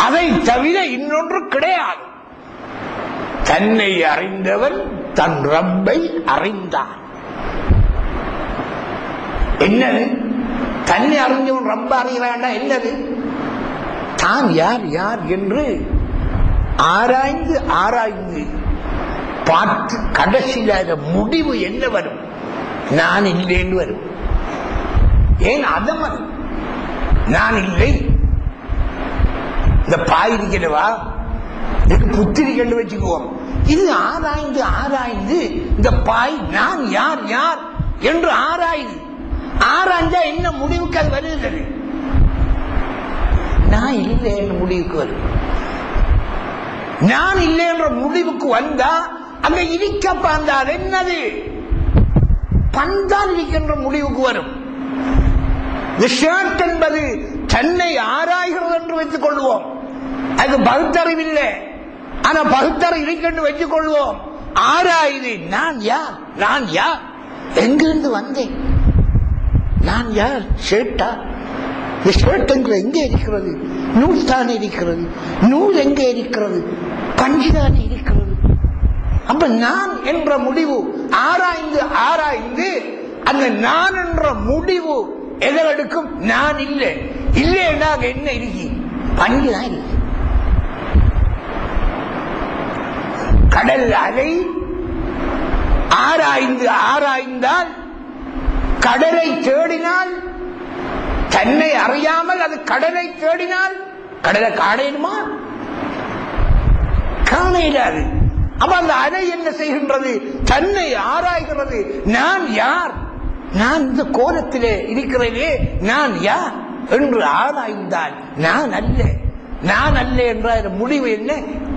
அதை தவிர இன்னொன்று கிடையாது. தன்னை அறிந்தவன் தன் ரப்பை அறிந்தான். என்னது? தன்னை அறிஞ்சவன் ரப்ப அறிகிறான். என்னது? தான் யார் யார் என்று ஆராய்ந்து ஆராய்ந்து பார்த்து கடைசியில முடிவு என்ன வரும்? நான் இல்லைன்னு வரும். ஏன் அதம் அது? நான் இல்லை. இந்த பாய் இருக்கிறவா, இதுக்கு புத்திரி கண்டு வச்சுக்குவோம். இது ஆராய்ந்து ஆராய்ந்து இந்த பாய் நான் யார் யார் என்று ஆராய்ந்து ஆராய்ஞ்சா என்ன முடிவுக்கு அது வருகிறது? நான் இல்லை என்ற முடிவுக்கு வரும். நான் இல்லை என்ற முடிவுக்கு வந்தா அங்க இருக்க பார்த்தால் என்னது? பந்தான் இருக்கின்ற முடிவுக்கு வரும். ஷர்ட் என்பது தன்னை ஆராய்கிறது என்று வைத்துக் கொள்வோம். அது பகுத்தறிவில்லை. ஆனா பகுத்தறிவு இருக்கின்ற வைத்துக் கொள்வோம். ஆராய்து நான் யார், நான் யார், எங்கிருந்து வந்தேன், நான் யார், ஷர்ட்டா? இந்த ஷர்ட் எங்கே இருக்கிறது? நூல் தானே இருக்கிறது. நூல் எங்கே இருக்கிறது? பஞ்சுதானே இருக்கிறது. அப்ப நான் என்ற முடிவு ஆராய்ந்து ஆராய்ந்து அந்த நான் என்ற முடிவு எதை எடுக்கும்? நான் இல்லை. இல்லைன்னா என்ன இருக்கு? பஞ்சுதான் இருக்கு. கடல் அலை ஆராய்ந்து ஆராய்ந்தால், கடலை தேடினால், தன்னை அறியாமல் அது கடலை தேடினால் கடலை காணேனுமா? காணேடாது. அப்ப அந்த அலை என்ன செய்கின்றது? தன்னை ஆராய்கிறது. நான் யார், நான் இந்த கோலத்திலே இருக்கிறேனே, நான் யார் என்று ஆராய்ந்தால் நான் அல்ல, நான் அல்ல என்ற முடிவு என்ன?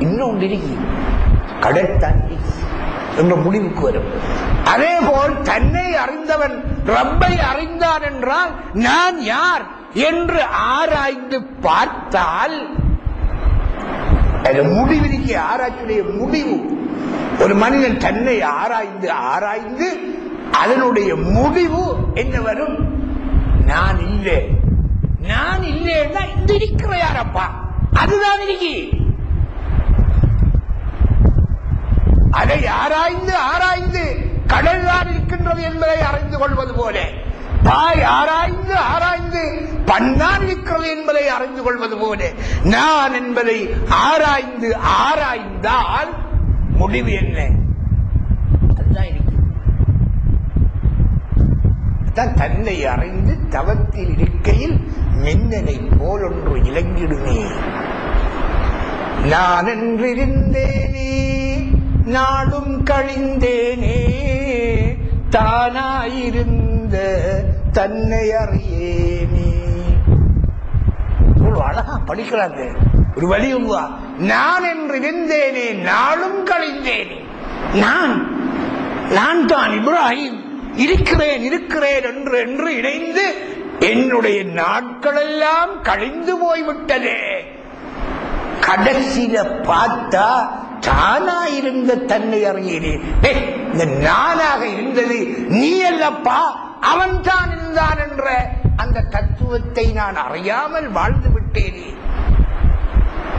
இன்னொன்று இருக்கு, கடற்தான் என்ற முடிவுக்கு வரும். அதே போல் தன்னை அறிந்தவன் ரப்பை அறிந்தான் என்றால் நான் யார் என்று ஆராய்ந்து பார்த்தால் முடிவிற்கு ஆராய்ச்சியுடைய முடிவு. ஒரு மனிதன் தன்னை ஆராய்ந்து ஆராய்ந்து அதனுடைய முடிவு என்ன வரும்? நான் இல்லை. நான் இல்லைன்னா இந்த இருக்கிற யாரப்பா, அதுதான் இன்னைக்கு. அதை ஆராய்ந்து ஆராய்ந்து கடல் தான் இருக்கின்றது என்பதை அறிந்து கொள்வது போல, பாய் ஆராய்ந்து ஆராய்ந்து பண்டான் இருக்கிறது என்பதை அறிந்து கொள்வது போல, நான் என்பதை ஆராய்ந்து ஆராய்ந்தால் முடிவு என்ன? அதுதான் இருக்கு. தன்னை அறிந்து தவத்தில் இருக்கையில் மின்னனை போல் ஒன்று இலங்கிடுமே. நான் என்றிருந்தேனே, நாளும் கழிந்தேனே, தானாயிருந்த தன்னை அறியேனே. அழகா படிக்கிறாங்க. ஒரு வழி உருவா, நான் என்று இருந்தேனே, நாளும் கழிந்தேனே. நான் தான் இப்ராஹிம், இருக்கிறேன் இருக்கிறேன் என்று என்று இணைந்து என்னுடைய நாட்களெல்லாம் கழிந்து போய்விட்டதே. கடைசியில பார்த்தா தானா இருந்த தன்னை அறியேன். இந்த நானாக இருந்தது நீ அல்லப்பா, அவன் தான் இருந்தான் என்ற அந்த தத்துவத்தை நான் அறியாமல் வாழ்ந்து விட்டேனே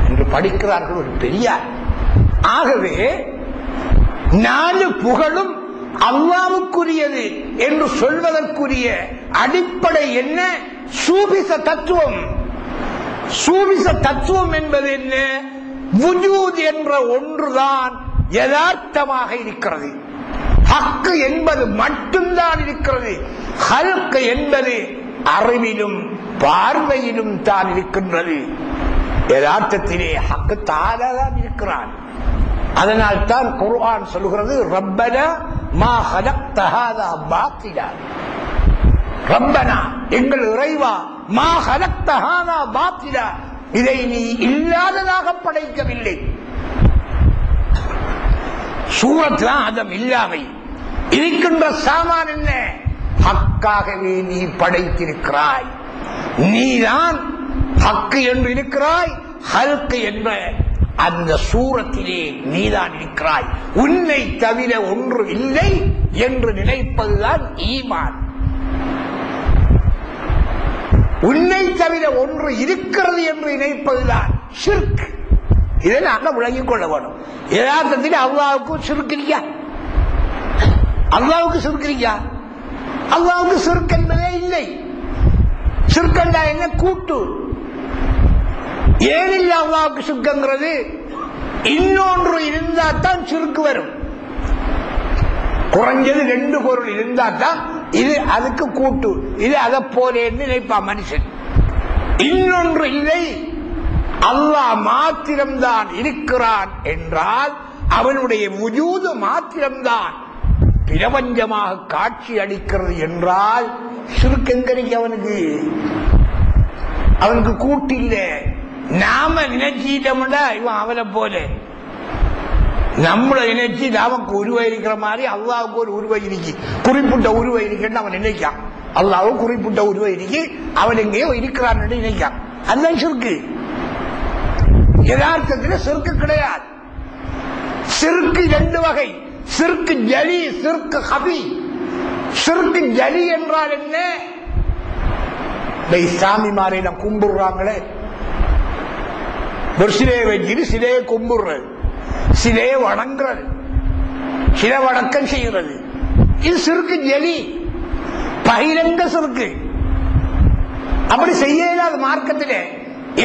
என்று படிக்கிறார்கள் ஒரு பெரியார். ஆகவே 4 புகழும் அல்லாஹ்வுக்குரியது என்று சொல்வதற்குரிய அடிப்படை என்ன? சூபிச தத்துவம். சூபிச தத்துவம் என்பது என்ன? வுஜூத் என்ற ஒன்றுதான் யதார்த்தமாக இருக்கிறது. ஹக்கு என்பது மட்டும்தான் இருக்கிறது. ஹல்க் என்பது அறிவிலும் பார்வையிலும் தான் இருக்கின்றது. யதார்த்தத்திலே ஹக்கு தானாதான் இருக்கிறான். அதனால் தான் குர்ஆன் சொல்கிறது, ரப்பனா மா ஹலக்த ஹாதா பாத்திலா. ரப்பனா எங்கள் இறைவா, மா ஹலக்த ஹாதா பாத்திலா, இதை நீ இல்லாததாக படைக்கவில்லை. சூரத் ஆதம் இல்லாமை இருக்கின்ற சாமான் என்ன? ஹக்காகவே நீ படைத்திருக்கிறாய். நீதான் ஹக்கு என்று இருக்கிறாய். ஹல்க் என்ற அந்த சூரத்திலே நீதான் இருக்கிறாய், உன்னை தவிர ஒன்று இல்லை என்று நினைப்பதுதான் ஈமான். உன்னை தவிர ஒன்று இருக்கிறது என்று நினைப்பதுதான் ஷிர்க். இதை நாங்கள் விளங்கிக் கொள்ள வேண்டும். யதார்த்தத்தில் அல்லாஹ்வுக்கு ஷிர்க் இல்லையா? அல்லாஹ்வுக்கு ஷிர்க் இல்லையா? அல்லாஹ்வுக்கு ஷிர்க் என்பதே இல்லை. ஷிர்க் என்றால் என்ன? கூட்டு. ஏனில்லை அல்லாஹ்வுக்கு ஷிர்க்ங்கிறது? இன்னொன்று இருந்தால் தான் ஷிர்க் வரும். குறைஞ்சது 2 பொருள் இருந்தால்தான் இது அதுக்கு கூட்டு, இது அதை போல நினைப்பான் மனுஷன். இன்னொன்று இல்லை, அல்லாஹ் மாத்திரம்தான் இருக்கிறான் என்றால் அவனுடைய வஜூது மாத்திரம்தான் பிரபஞ்சமாக காட்சி அளிக்கிறது என்றால் ஷிர்க் எங்க அவனுக்கு? அவனுக்கு கூட்டு இல்லை. நாம நினைச்சிட்டோம்டா இவன் அவனை போல, நம்மளை நினைச்சு நமக்கு உருவம் இருக்கிற மாதிரி அல்லாவுக்கு ஒரு உருவம் இருக்கு, குறிப்பிட்ட உருவம் இருக்குன்னு அவன் நினைக்கான். அல்லாவும் குறிப்பிட்ட உருவம் இருக்கு, அவன் எங்கேயோ இருக்கிறான் நினைக்கான். அதுதான் ஷிர்க். யதார்த்தத்தில் ஷிர்க் கிடையாது. ஷிர்க் 2 வகை, ஷிர்க் ஜலி, ஷிர்க் ஹபி. ஷிர்க் ஜலி என்றால் என்ன? சாமி மாரையில கும்பிடுறாங்களே, ஒரு சிலையை வச்சுட்டு சிலையை கும்பிடுறது, சிலையை வணங்குறது, சிலை வணக்கம் செய்கிறது, இது ஷிர்க் ஜலி, பகிரங்க ஷிர்க். அப்படி செய்யலாது மார்க்கத்திலே.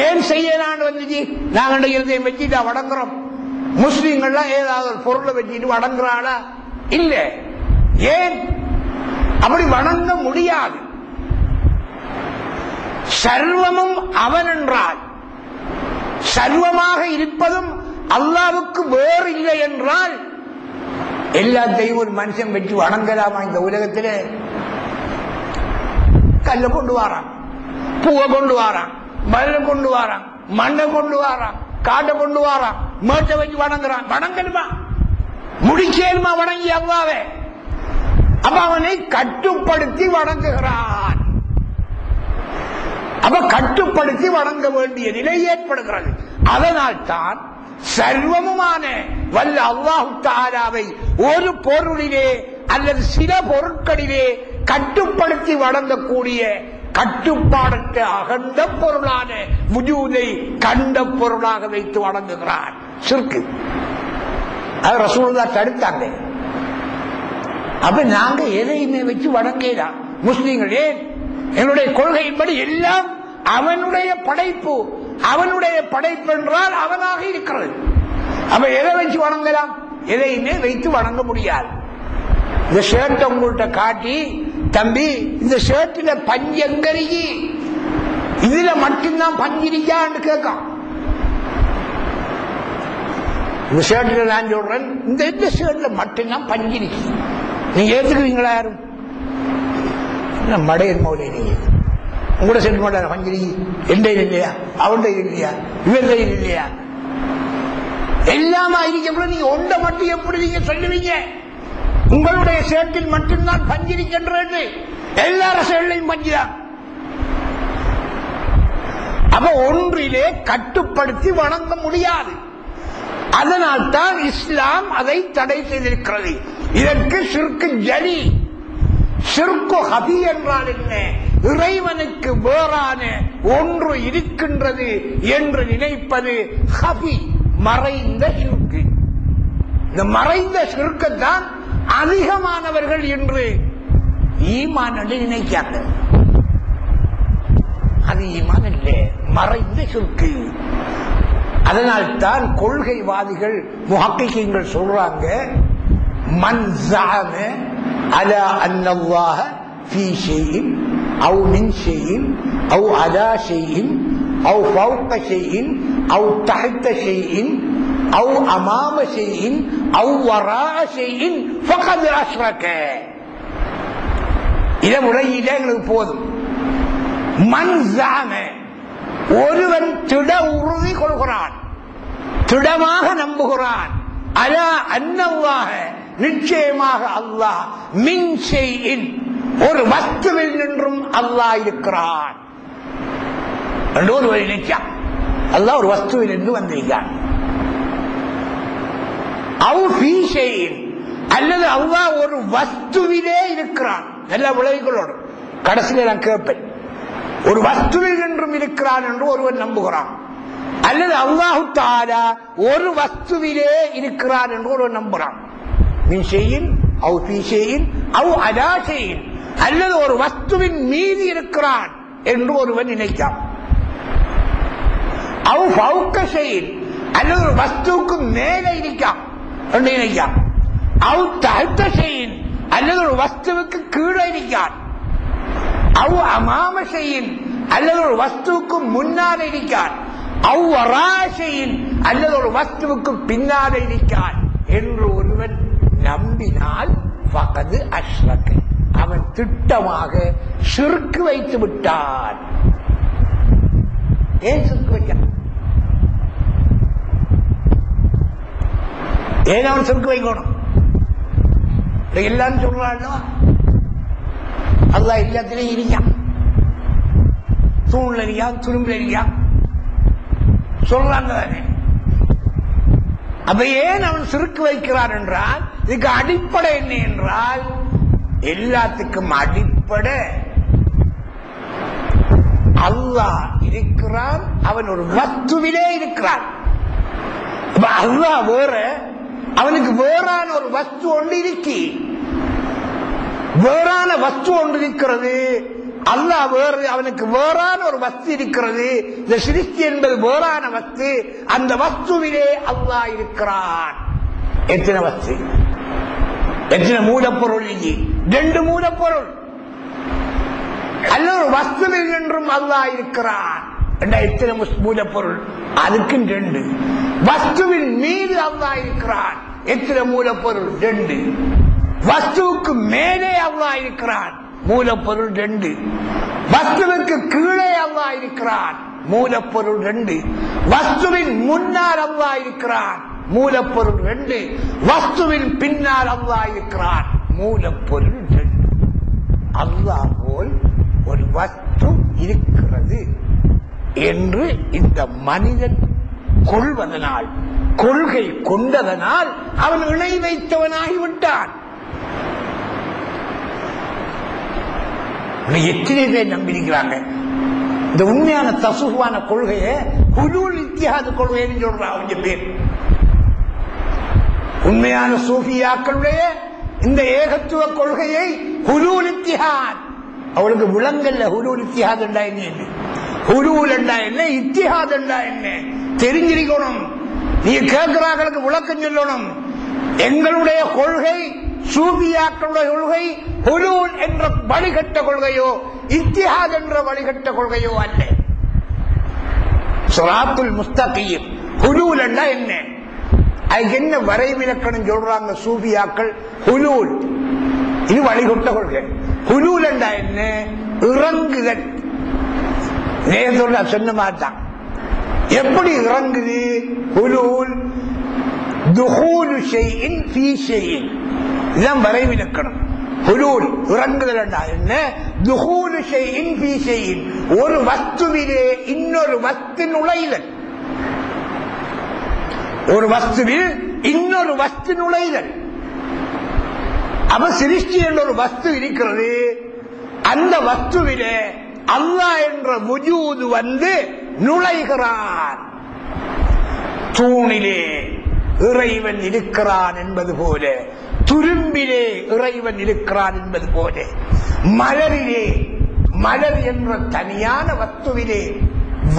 ஏன் செய்யலான்னு வந்துச்சு? நாங்கள் இருதயம் வச்சுட்டு வணங்குறோம். முஸ்லீம்கள்லாம் ஏதாவது ஒரு பொருளை வச்சுட்டு வணங்குறாளா? இல்ல. ஏன் அப்படி வணங்க முடியாது? சர்வமும் அவன் என்றால், சர்வமாக இருப்பதும் அல்லாவுக்கு வேறு இல்லை என்றால் எல்லாத்தையும் ஒரு மனுஷன் வச்சு வணங்கலாமா? இந்த உலகத்திலே கல்ல கொண்டு வாரான், பூவை கொண்டு வாரான், மண்ணை கொண்டு வாரான், மண்ணை கொண்டு வாரான், காட்டை கொண்டு வாரான், மேட்டை வச்சு வணங்குறான். வணங்கணுமா? முடிக்கணுமா வணங்கி அல்லாவே? அப்ப அவனை கட்டுப்படுத்தி வணங்குகிறான். அப்ப கட்டுப்படுத்தி வணங்க வேண்டிய நிலை ஏற்படுகிறது. அதனால் தான் சர்வமுமான வல்ல அல்லாஹ் தஆலாவை ஒரு பொருளிலே அல்லது சில பொருட்களிலே கட்டுப்படுத்தி வணங்கக்கூடிய கட்டுப்பாடற்ற அகண்ட பொருளான வஜூதை கண்ட பொருளாக வைத்து வணங்குகிறான். ஷிர்க். அது ரசூலுல்லாஹ் தடுத்தாங்க. அப்ப நாங்க எதையுமே வச்சு வணங்கலாம். முஸ்லீம்களே, எங்களுடைய கொள்கையின்படி எல்லாம் அவனுடைய படைப்பு. அவனுடைய படைப்பு என்றால் அவனாக இருக்கிறது. அப்ப எதை வச்சு வணங்கலாம்? எதையுமே வைத்து வணங்க முடியாது. இந்த ஷர்ட் உங்கள்கிட்ட காட்டி, தம்பி இந்த ஷர்ட்ல பஞ்சு எங்க இருக்கு, இதுல மட்டும்தான் பஞ்சிருக்கான்னு கேட்கான். இந்த ஷர்ட்ல நான் சொல்றேன், இந்த ஷர்ட்ல மட்டும்தான் பஞ்சிருக்கு, நீங்க ஏத்துக்குவீங்களா? யாரும் மடையன் மௌலே, நீங்க உங்களோட செல்ல மாட்டார் பஞ்சிருக்கு, எந்த இல்லையா, அவன்ட இல்லையா, இவன் இல்லையா, எல்லாமா இருக்க நீங்க ஒன்றை மட்டும் எப்படி நீங்க சொல்லுவீங்க? உங்களுடைய ஷர்ட்டில் மட்டும்தான் பஞ்சிருக்கின்றது, எல்லார ஷர்ட்லையும் பஞ்சுதான். அப்ப ஒன்றிலே கட்டுப்படுத்தி வணங்க முடியாது. அதனால் தான் இஸ்லாம் அதை தடை செய்திருக்கிறது. இதற்கு ஷிர்க் ஜலி. ஷிர்க் ஹபி என்றால் என்ன? இறைவனுக்கு வேறான ஒன்று இருக்கின்றது என்று நினைப்பது ஹபி, மறைந்த ஷிர்க். இந்த மறைந்த ஷிர்க்கத்தான் அதிகமானவர்கள் என்று ஈமான் என்று நினைக்காங்க. அது ஈமான் இல்லை, மறைந்த ஷிர்க். அதனால் தான் கொள்கைவாதிகள் முஹக்கிகீன்கள் சொல்றாங்க, மன் ஸஅம அலா அன்னல்லாஹ ஃபீ ஷைஇன் அவ் மின் ஷைஇன் அவ் அலா ஷைஇன் அவ் ஃபௌக ஷைஇன் அவ் தஹ்த ஷைஇன் அவ் அமாம ஷைஇன் அவ் வராஅ ஷைஇன் ஃபகத் அஷ்ரக. இத முறையிலே எங்களுக்கு போதும். மன் ஸஅம, ஒருவன் திட உறுதி கொள்கிறான், திடமாக நம்புகிறான், அலா அன்னல்லாஹ, நிச்சயமாக அல்லாஹ், மின் ஷைஇன், ஒரு வஸ்துவில் நின்றும் அல்லாஹ் இருக்கிறான். ஒருவர் நினைச்சான் அல்லாஹ் ஒரு வஸ்துவில் இருந்து வந்திருக்கான். அவ் ஃபீ ஷைஇன் அல்லது அல்லாஹ் ஒரு வஸ்துவிலே இருக்கிறான். நல்ல விளைவுகளோடு கடைசியில் நான் கேட்பேன், ஒரு வஸ்துவில் என்றும் இருக்கிறான் என்று ஒருவன் நம்புகிறான், அல்லது அல்லாஹு தஆலா ஒரு வஸ்துவிலே இருக்கிறான் என்று ஒருவன் நம்புகிறான். மின் ஷைஇன் அவ் ஃபீ ஷைஇன் அவ் அலா ஷைஇன் அல்லது ஒரு வஸ்துவின் மீது இருக்கிறான் என்று ஒருவன் நினைக்கிறான். அவ் ஃபௌக ஷைஇன் அல்லது ஒரு வஸ்துவுக்கு மேலே இருக்கான் என்று நினைக்கிறான். அவ் தஹ்த ஷைஇன் அல்லது ஒரு வஸ்துவுக்கு கீழே இருக்கான். அவ் அமாம ஷைஇன் அல்லது ஒரு வஸ்துவுக்கு முன்னாலே இருக்கான். அவ் வரா ஷைஇன் அல்லது ஒரு வஸ்துவுக்கு பின்னாலே இருக்கான் என்று ஒருவன் நம்பினால் ஃபகது அஷ்ரக அவன் திட்டமாக ஷிர்க் வைத்து விட்டான். ஏன் ஷிர்க் வைக்கிறான்? ஏன் அவன் ஷிர்க் வைக்கணும்? எல்லாரும் சொல்றான் அல்லாஹ் எல்லாத்திலையும் இருக்கான், தூண்ல இருக்கான், துரும்புல இருக்கான் சொல்றாங்க தானே. அப்ப ஏன் அவன் ஷிர்க் வைக்கிறான் என்றால் இதுக்கு அடிப்படை என்ன என்றால், எல்லாத்துக்கும் அடிப்படை அல்லாஹ் இருக்கிறான், அவன் ஒரு வஸ்துவிலே இருக்கிறான். அல்லாஹ் வேற, அவனுக்கு வேறான ஒரு வஸ்து ஒன்று இருக்கி, வேறான வஸ்து ஒன்று இருக்கிறது. அல்லாஹ் வேறு, அவனுக்கு வேறான ஒரு வஸ்து இருக்கிறது. இந்த சிருஷ்டி என்பது வேறான வஸ்து, அந்த வஸ்துவிலே அல்லாஹ் இருக்கிறான். எத்தனை வஸ்து, எத்தனை மூலப்பொருள்? ரெண்டு மூலப்பொருள். அல்ல ஒரு வஸ்துவில் என்றும் அல்லாஹ் இருக்கிறான். எத்தனை மூலப்பொருள்? அதுக்கும் ரெண்டு. வஸ்துவின் மீது அல்லாஹ் இருக்கிறான். எத்தனை மூலப்பொருள்? ரெண்டு. வஸ்துவுக்கு மேலே அல்லாஹ் இருக்கிறான். மூலப்பொருள் ரெண்டு. வஸ்துவிற்கு கீழே அல்லாஹ் இருக்கிறான். மூலப்பொருள் ரெண்டு. வஸ்துவின் முன்னால் அல்லாஹ் இருக்கிறான். மூலப்பொருள் ரெண்டு. வஸ்துவின் பின்னால் அல்லாஹ் இருக்கிறான். மூலப்பொருள் ரெண்டு. அல்லாஹ் போல் ஒரு வஸ்து இருக்கிறது என்று இந்த மனிதன் கொள்வதனால், கொள்கை கொண்டதனால் அவன் இணை வைத்தவனாகிவிட்டான். எத்தனை பேர் நம்பியிருக்கிறாங்க இந்த உண்மையான தசுவான கொள்கையை? ஹுலூல் இத்திஹாத் கொள்கைன்னு சொல்றான் அவங்க பேர். உண்மையான சூஃபியாக்களுடைய இந்த ஏகத்துவ கொள்கையை ஹுலூல் இத்திஹாத், அவளுக்கு விளங்கல்ல. ஹுலூல் இத்திஹாத் என்றா என்ன, ஹுலூல் என்றா என்ன, இத்திஹாத் என்றா என்ன தெரிஞ்சிருக்கணும். நீங்க கேட்கிறார்களுக்கு விளக்கம் சொல்லணும். எங்களுடைய கொள்கை, சூஃபியாக்களுடைய கொள்கை ஹுலூல் என்ற வழிகட்ட கொள்கையோ இத்திஹாத் என்ற வழிகட்ட கொள்கையோ அல்ல. ஸிராத்துல் முஸ்தகீம் ஹுலூல் என்றா என்ன, அதுக்கு என்ன வரைவிலக்கணம் சொல்றாங்க சூஃபியாக்கள்? ஹுலூல் இது வழிகட்ட கொள்கை. ஹுலூல் என்றா என்ன? இறங்குதல். நேரத்தோட சொன்ன மாதிரி தான். எப்படி இறங்குது? ஹுலூல் துஹூலு ஷைஇன் ஃபீ ஷைஇன், இதுதான் வரைவிலக்கணம். ஹுலூல் இறங்குதல் என்றா என்ன? துஹூலு ஷைஇன் ஃபீ ஷைஇன், ஒரு வஸ்துவிலே இன்னொரு வஸ்து நுழைதல். ஒரு வஸ்துவில் இன்னொரு வஸ்து நுழைதல். அவ சிருஷ்டி என்ற ஒரு வஸ்து இருக்கிறது. அந்த வஸ்துவிலே அல்லாஹ் என்ற வஜூத் வந்து நுழைகிறான். தூணிலே இறைவன் இருக்கிறான் என்பது போல, துரும்பிலே இறைவன் இருக்கிறான் என்பது போல, மலரிலே, மலர் என்ற தனியான வஸ்துவிலே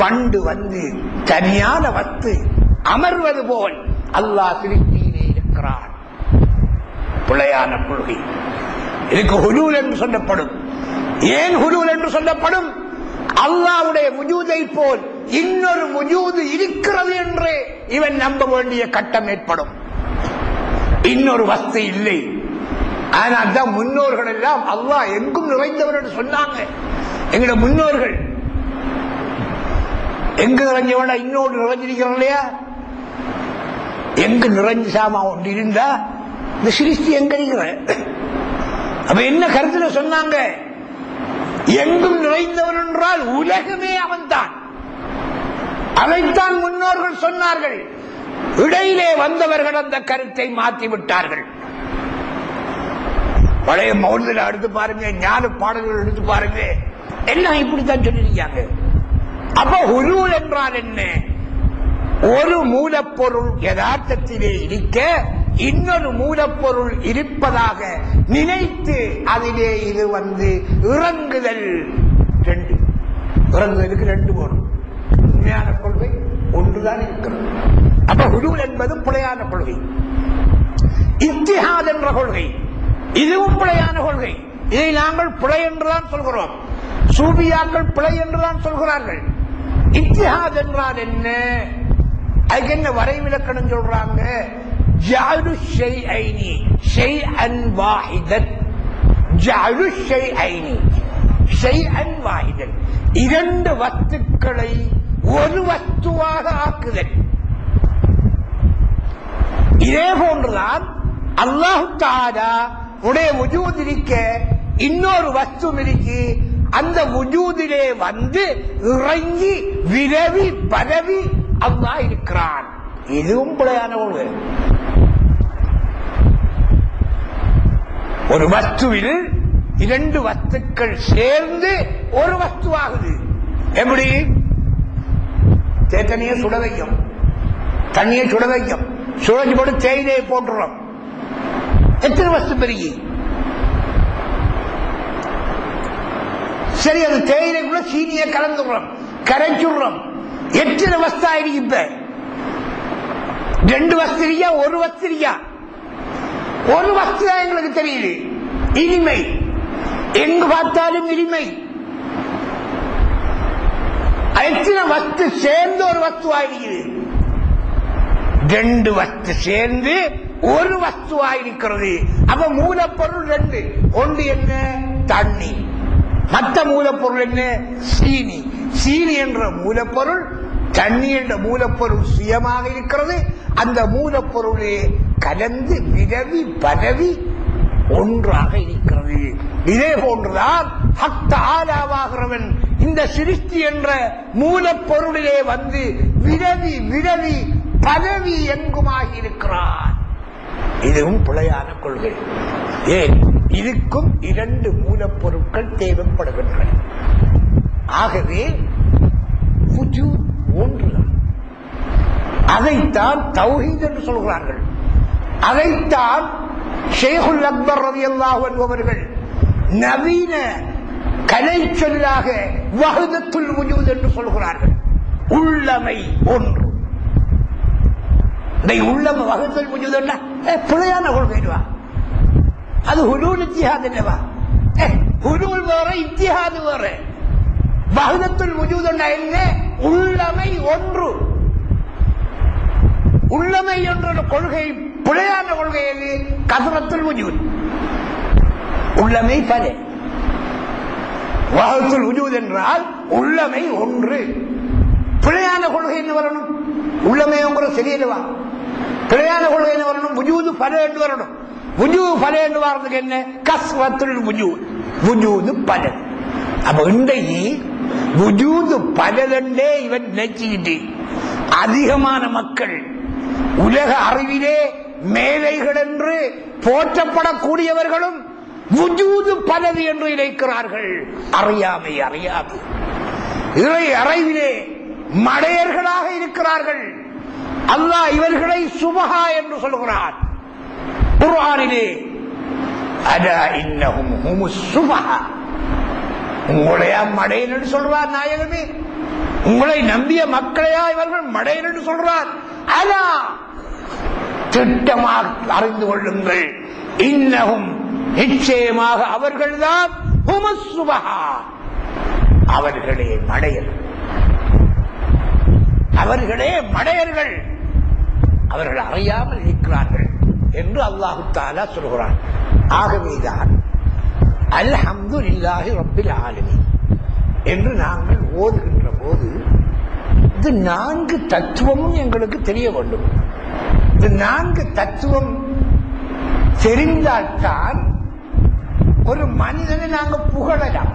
வண்டு வந்து தனியான வஸ்து அமர்வது போல் அல்லாஹ் சிருஷ்டியிலே இருக்கிறான். பிழையான கொள்கை. இதுக்கு ஹுலூல் என்று சொல்லப்படும். ஏன் ஹுலூல் என்று சொல்லப்படும்? அல்லாஹ்வுடைய வஜூதை போல் இன்னொரு வஜூது இருக்கிறது என்று இவன் நம்ப வேண்டிய கட்டம் ஏற்படும். இன்னொரு வஸ்து இல்லை. ஆனால் தான் முன்னோர்கள் எல்லாம் அல்லாஹ் எங்கும் நிறைந்தவர் என்று சொன்னாங்க. எங்களோட முன்னோர்கள் எங்கு நிறைஞ்சவனா இன்னொரு நிறைஞ்சிருக்கிறோம் இல்லையா? எங்கு நிறைஞ்ச சாமா ஒன்று இருந்தா இந்த சிருஷ்டி எங்க இருக்கிற? அப்ப என்ன கருத்துல சொன்னாங்க? எங்கும் நிறைந்தவன் என்றால் உலகமே அவன் தான். அதைத்தான் முன்னோர்கள் சொன்னார்கள். இடையிலே வந்தவர்கள் அந்த கருத்தை மாற்றிவிட்டார்கள். பழைய மௌலில எடுத்து பாருங்க, ஞான பாடல்கள் எடுத்து பாருங்க, எல்லாம் இப்படித்தான் சொல்லியிருக்காங்க. அப்ப ஹுலூல் என்றால் என்ன? ஒரு மூலப்பொருள் யதார்த்தத்திலே இருக்க இன்னொரு மூலப்பொருள் இருப்பதாக நினைத்து அதிலே இது இறங்குதல். ரெண்டு இறங்குதலுக்கு ரெண்டு போடும். உண்மையான கொள்கை ஒன்றுதான் இருக்கிறது. அப்ப ஹுலூல் என்பது பிழையான கொள்கை. இத்திஹாத் என்ற கொள்கை இதுவும் பிழையான கொள்கை. இதை நாங்கள் பிழை என்றுதான் சொல்கிறோம். சூபியாக்கள் பிழை என்றுதான் சொல்கிறார்கள். இத்திஹாத் என்றால் என்ன? அதுக்கு என்ன வரைவிலக்கணம் சொல்றாங்க? ஜஅலு ஷைஅைனி ஷைஅன் வாஹிதன். ஜஅலு ஷைஅைனி ஷைஅன் வாஹிதன், இரண்டு வஸ்துக்களை ஒரு வஸ்துவாக ஆக்குதல். இதே போன்றுதான் அல்லாஹ் தஆலா உடைய வஜூத் இருக்க இன்னொரு வஸ்து இருக்கு, அந்த வஜூதிலே இறங்கி விரவி பரவி அல்லாஹ் இருக்கிறான். இதுவும் பிழையான ஒன்று. ஒரு வஸ்துவில் இரண்டு வஸ்துக்கள் சேர்ந்து ஒரு வஸ்துவாகுது. எப்படி? தண்ணியை சுட வைக்கும், தண்ணியை சுட வைக்கும், சுழஞ்சி போட்டு தேயிலையை போட்டுறோம். எத்தனை வஸ்து பெருகி? சரி, அது தேயிலைக்குள்ள சீனியை கலந்துடுறோம், கரைச்சுடுறோம். எத்தனை வஸ்து ஆயிடுச்சு? இப்ப ரெண்டு வஸ்திரியா ஒரு வஸ்திரியா? ஒரு வஸ்து தான் எங்களுக்கு தெரியுது. இனிமை எங்கு பார்த்தாலும் இனிமை. எத்தனை வஸ்து சேர்ந்து ஒரு வஸ்து ஆயிருக்குது? ரெண்டு வஸ்து சேர்ந்து ஒரு வஸ்து ஆயிருக்கிறது. அப்ப மூலப்பொருள் ரெண்டு. ஒன்று என்ன? தண்ணி. மற்ற மூலப்பொருள் என்ன? சீனி. சீனி என்ற மூலப்பொருள் தண்ணி என்ற மூலப்பொருள் சுயமாக இருக்கிறது. அந்த மூலப்பொருளே கலந்து விரவி பரவி ஒன்றாக இருக்கிறது. இதே போன்றுதான் ஹக் தஆலாவாகிறவன் இந்த சிருஷ்டி என்ற மூலப்பொருளிலே விரவி விரவி பரவி எங்குமாகி இருக்கிறான். இதுவும் பிழையான கொள்கை. ஏன்? இதுக்கும் இரண்டு மூலப்பொருட்கள் தேவைப்படுகின்றன. ஆகவே வஜூத் ஒன்றுதான். அதைத்தான் தௌஹீத் என்று சொல்கிறார்கள். அதைத்தான் ஷேகுல் அக்பர் ரலியல்லாஹு அன்ஹு அவர்கள் நவீன கலை சொல்லாக வஹ்தத்துல் வஜூத் என்று சொல்கிறார்கள். உள்ளமை ஒன்று. உள்ளமை வஹ்தத்துல் வஜூத் என்ன? பிழையான கொள்கைவா? அது ஹுலூல் இத்திஹாத் என்னவா? ஹுலூல் வேற, இத்திஹாத் வேற. வஹ்தத்துல் வஜூத் என்ன? உள்ளமை ஒன்று. உள்ளமை என்ற கொள்கை பிழையான கொள்கை. எது? கஸரத்துல் வஜூத். உள்ளமை பல. வஹ்தத்துல் வஜூத் என்றால் உள்ளமை ஒன்று. பிழையான கொள்கை என்ன வரணும்? உள்ளமை சரியல்லவா? பிழையான கொள்கை என்ன வரணும்? வஜூது பல என்று வரணும். வஜூது பல என்று வர்றதுக்கு என்ன? கஸ்ரத்துல் வஜூத். வஜூது பல. அப்ப இன்றைக்கு வஜூது பலதென்றே இவன் நினைச்சுக்கிட்டு அதிகமான மக்கள் உலக அறிவிலே மேலைகள் என்று போற்றப்படக்கூடியவர்களும் வஜூது பலது என்று நினைக்கிறார்கள். அறியாமை இறை அறிவிலே மடையர்களாக இருக்கிறார்கள். அல்லாஹ் இவர்களை சுபஹா என்று சொல்கிறான் குர்ஆனிலே. அலா இன்னஹும் ஹுமுஸ் சுபஹா. உங்களையா மடையன் என்று சொல்றார் நாயகமே? உங்களை நம்பிய மக்களையா இவர்கள் மடையன் என்று சொல்றார்? அலா, திட்டமாக அறிந்து கொள்ளுங்கள். இன்னஹும், நிச்சயமாக அவர்கள்தான் ஹுமுஸ் சுபஹா, அவர்களே மடையர். அவர்களே மடையர்கள். அவர்கள் அறியாமல் இருக்கிறார்கள் என்று அல்லாஹு தஆலா சொல்கிறான். ஆகவேதான் அல்ஹம்துலில்லாஹி ரப்பில் ஆலமீன் என்று நாங்கள் ஓதுகின்ற போது இது நான்கு தத்துவமும் எங்களுக்கு தெரிய வேண்டும். இந்த நான்கு தத்துவம் தெரிந்தால்தான் ஒரு மனிதனை நாங்கள் புகழலாம்.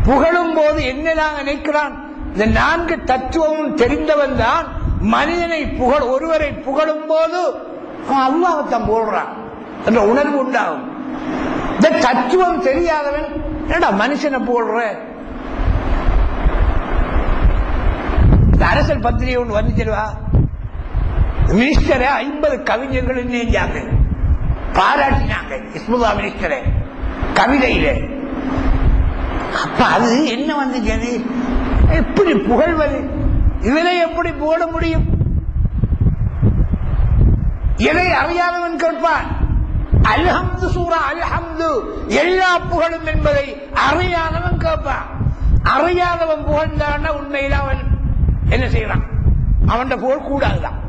புகழும் போது என்ன நாங்கள் நினைக்கிறான்? இந்த நான்கு தத்துவமும் தெரிந்தவன் தான் மனிதனை ஒருவரை புகழும் போது அல்லாஹ்தான் புகழ்றான் என்ற உணர்வு உண்டாகும். இந்த தத்துவம் தெரியாதவன் என்னடா மனுஷனை புகழ்ற, இந்த அரசியல் பத்திரிகை ஒன்று வந்துச்சிருவா, மினிஸ்டரை 50 கவிஞர்கள் நினைஞ்சாங்க, பாராட்டினாங்க இஸ்முல்லா மினிஸ்டரை கவிதையில. அப்ப அது என்ன வந்துச்சு, எப்படி புகழ்வது, இவனை எப்படி புகழ முடியும்? எதை அறியாதவன் கேட்பான். அல்ஹம்து சூரா அல்ஹம்து எல்லா புகழும் என்பதை அறியாதவன் கேட்பான். அறியாதவன் புகழ்ந்தான உண்மையில் அவன் என்ன செய்யறான், அவன் புகழ் கூடாதுதான்.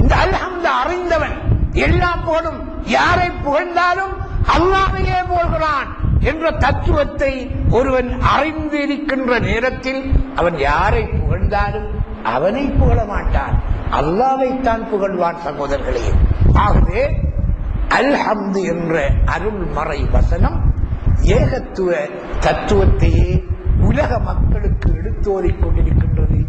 இந்த அல்ஹம்து அறிந்தவன் எல்லா புகழும் யாரை புகழ்ந்தாலும் அல்லாஹ்வையே புகழ்கிறான் என்ற தத்துவத்தை ஒருவன் அறிந்திருக்கின்ற நேரத்தில் அவன் யாரை புகழ்ந்தாலும் அவனை புகழ மாட்டான், அல்லாஹ்வைத்தான் புகழ்வான். சகோதரர்களே, ஆகவே அல்ஹம்து என்ற அருள்மறை வசனம் ஏகத்துவ தத்துவத்தையே உலக மக்களுக்கு எடுத்தோரிக் கொண்டிருக்கின்றது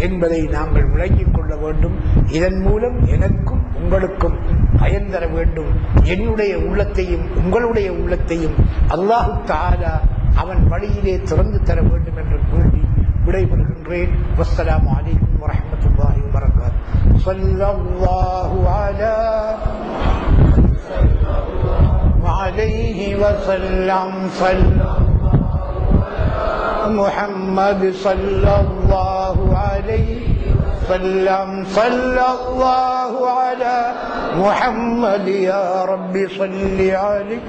என்பதை நாங்கள் விளங்கிக் கொள்ள வேண்டும். இதன் மூலம் எனக்கும் உங்களுக்கும் பயன் தர வேண்டும். என்னுடைய உள்ளத்தையும் உங்களுடைய உள்ளத்தையும் அல்லாஹு தஆலா அவன் வழியிலே திறந்து தர வேண்டும் என்று கூறி விடைபெறுகின்றேன். வஸ்ஸலாமு அலைக்கும் வரஹ்மத்துல்லாஹி வபரகாத்துஹு. ஸல்லல்லாஹு அலைஹி வஸல்லம். محمد صلى الله عليه وسلم. صلى الله على محمد يا رب صل عليه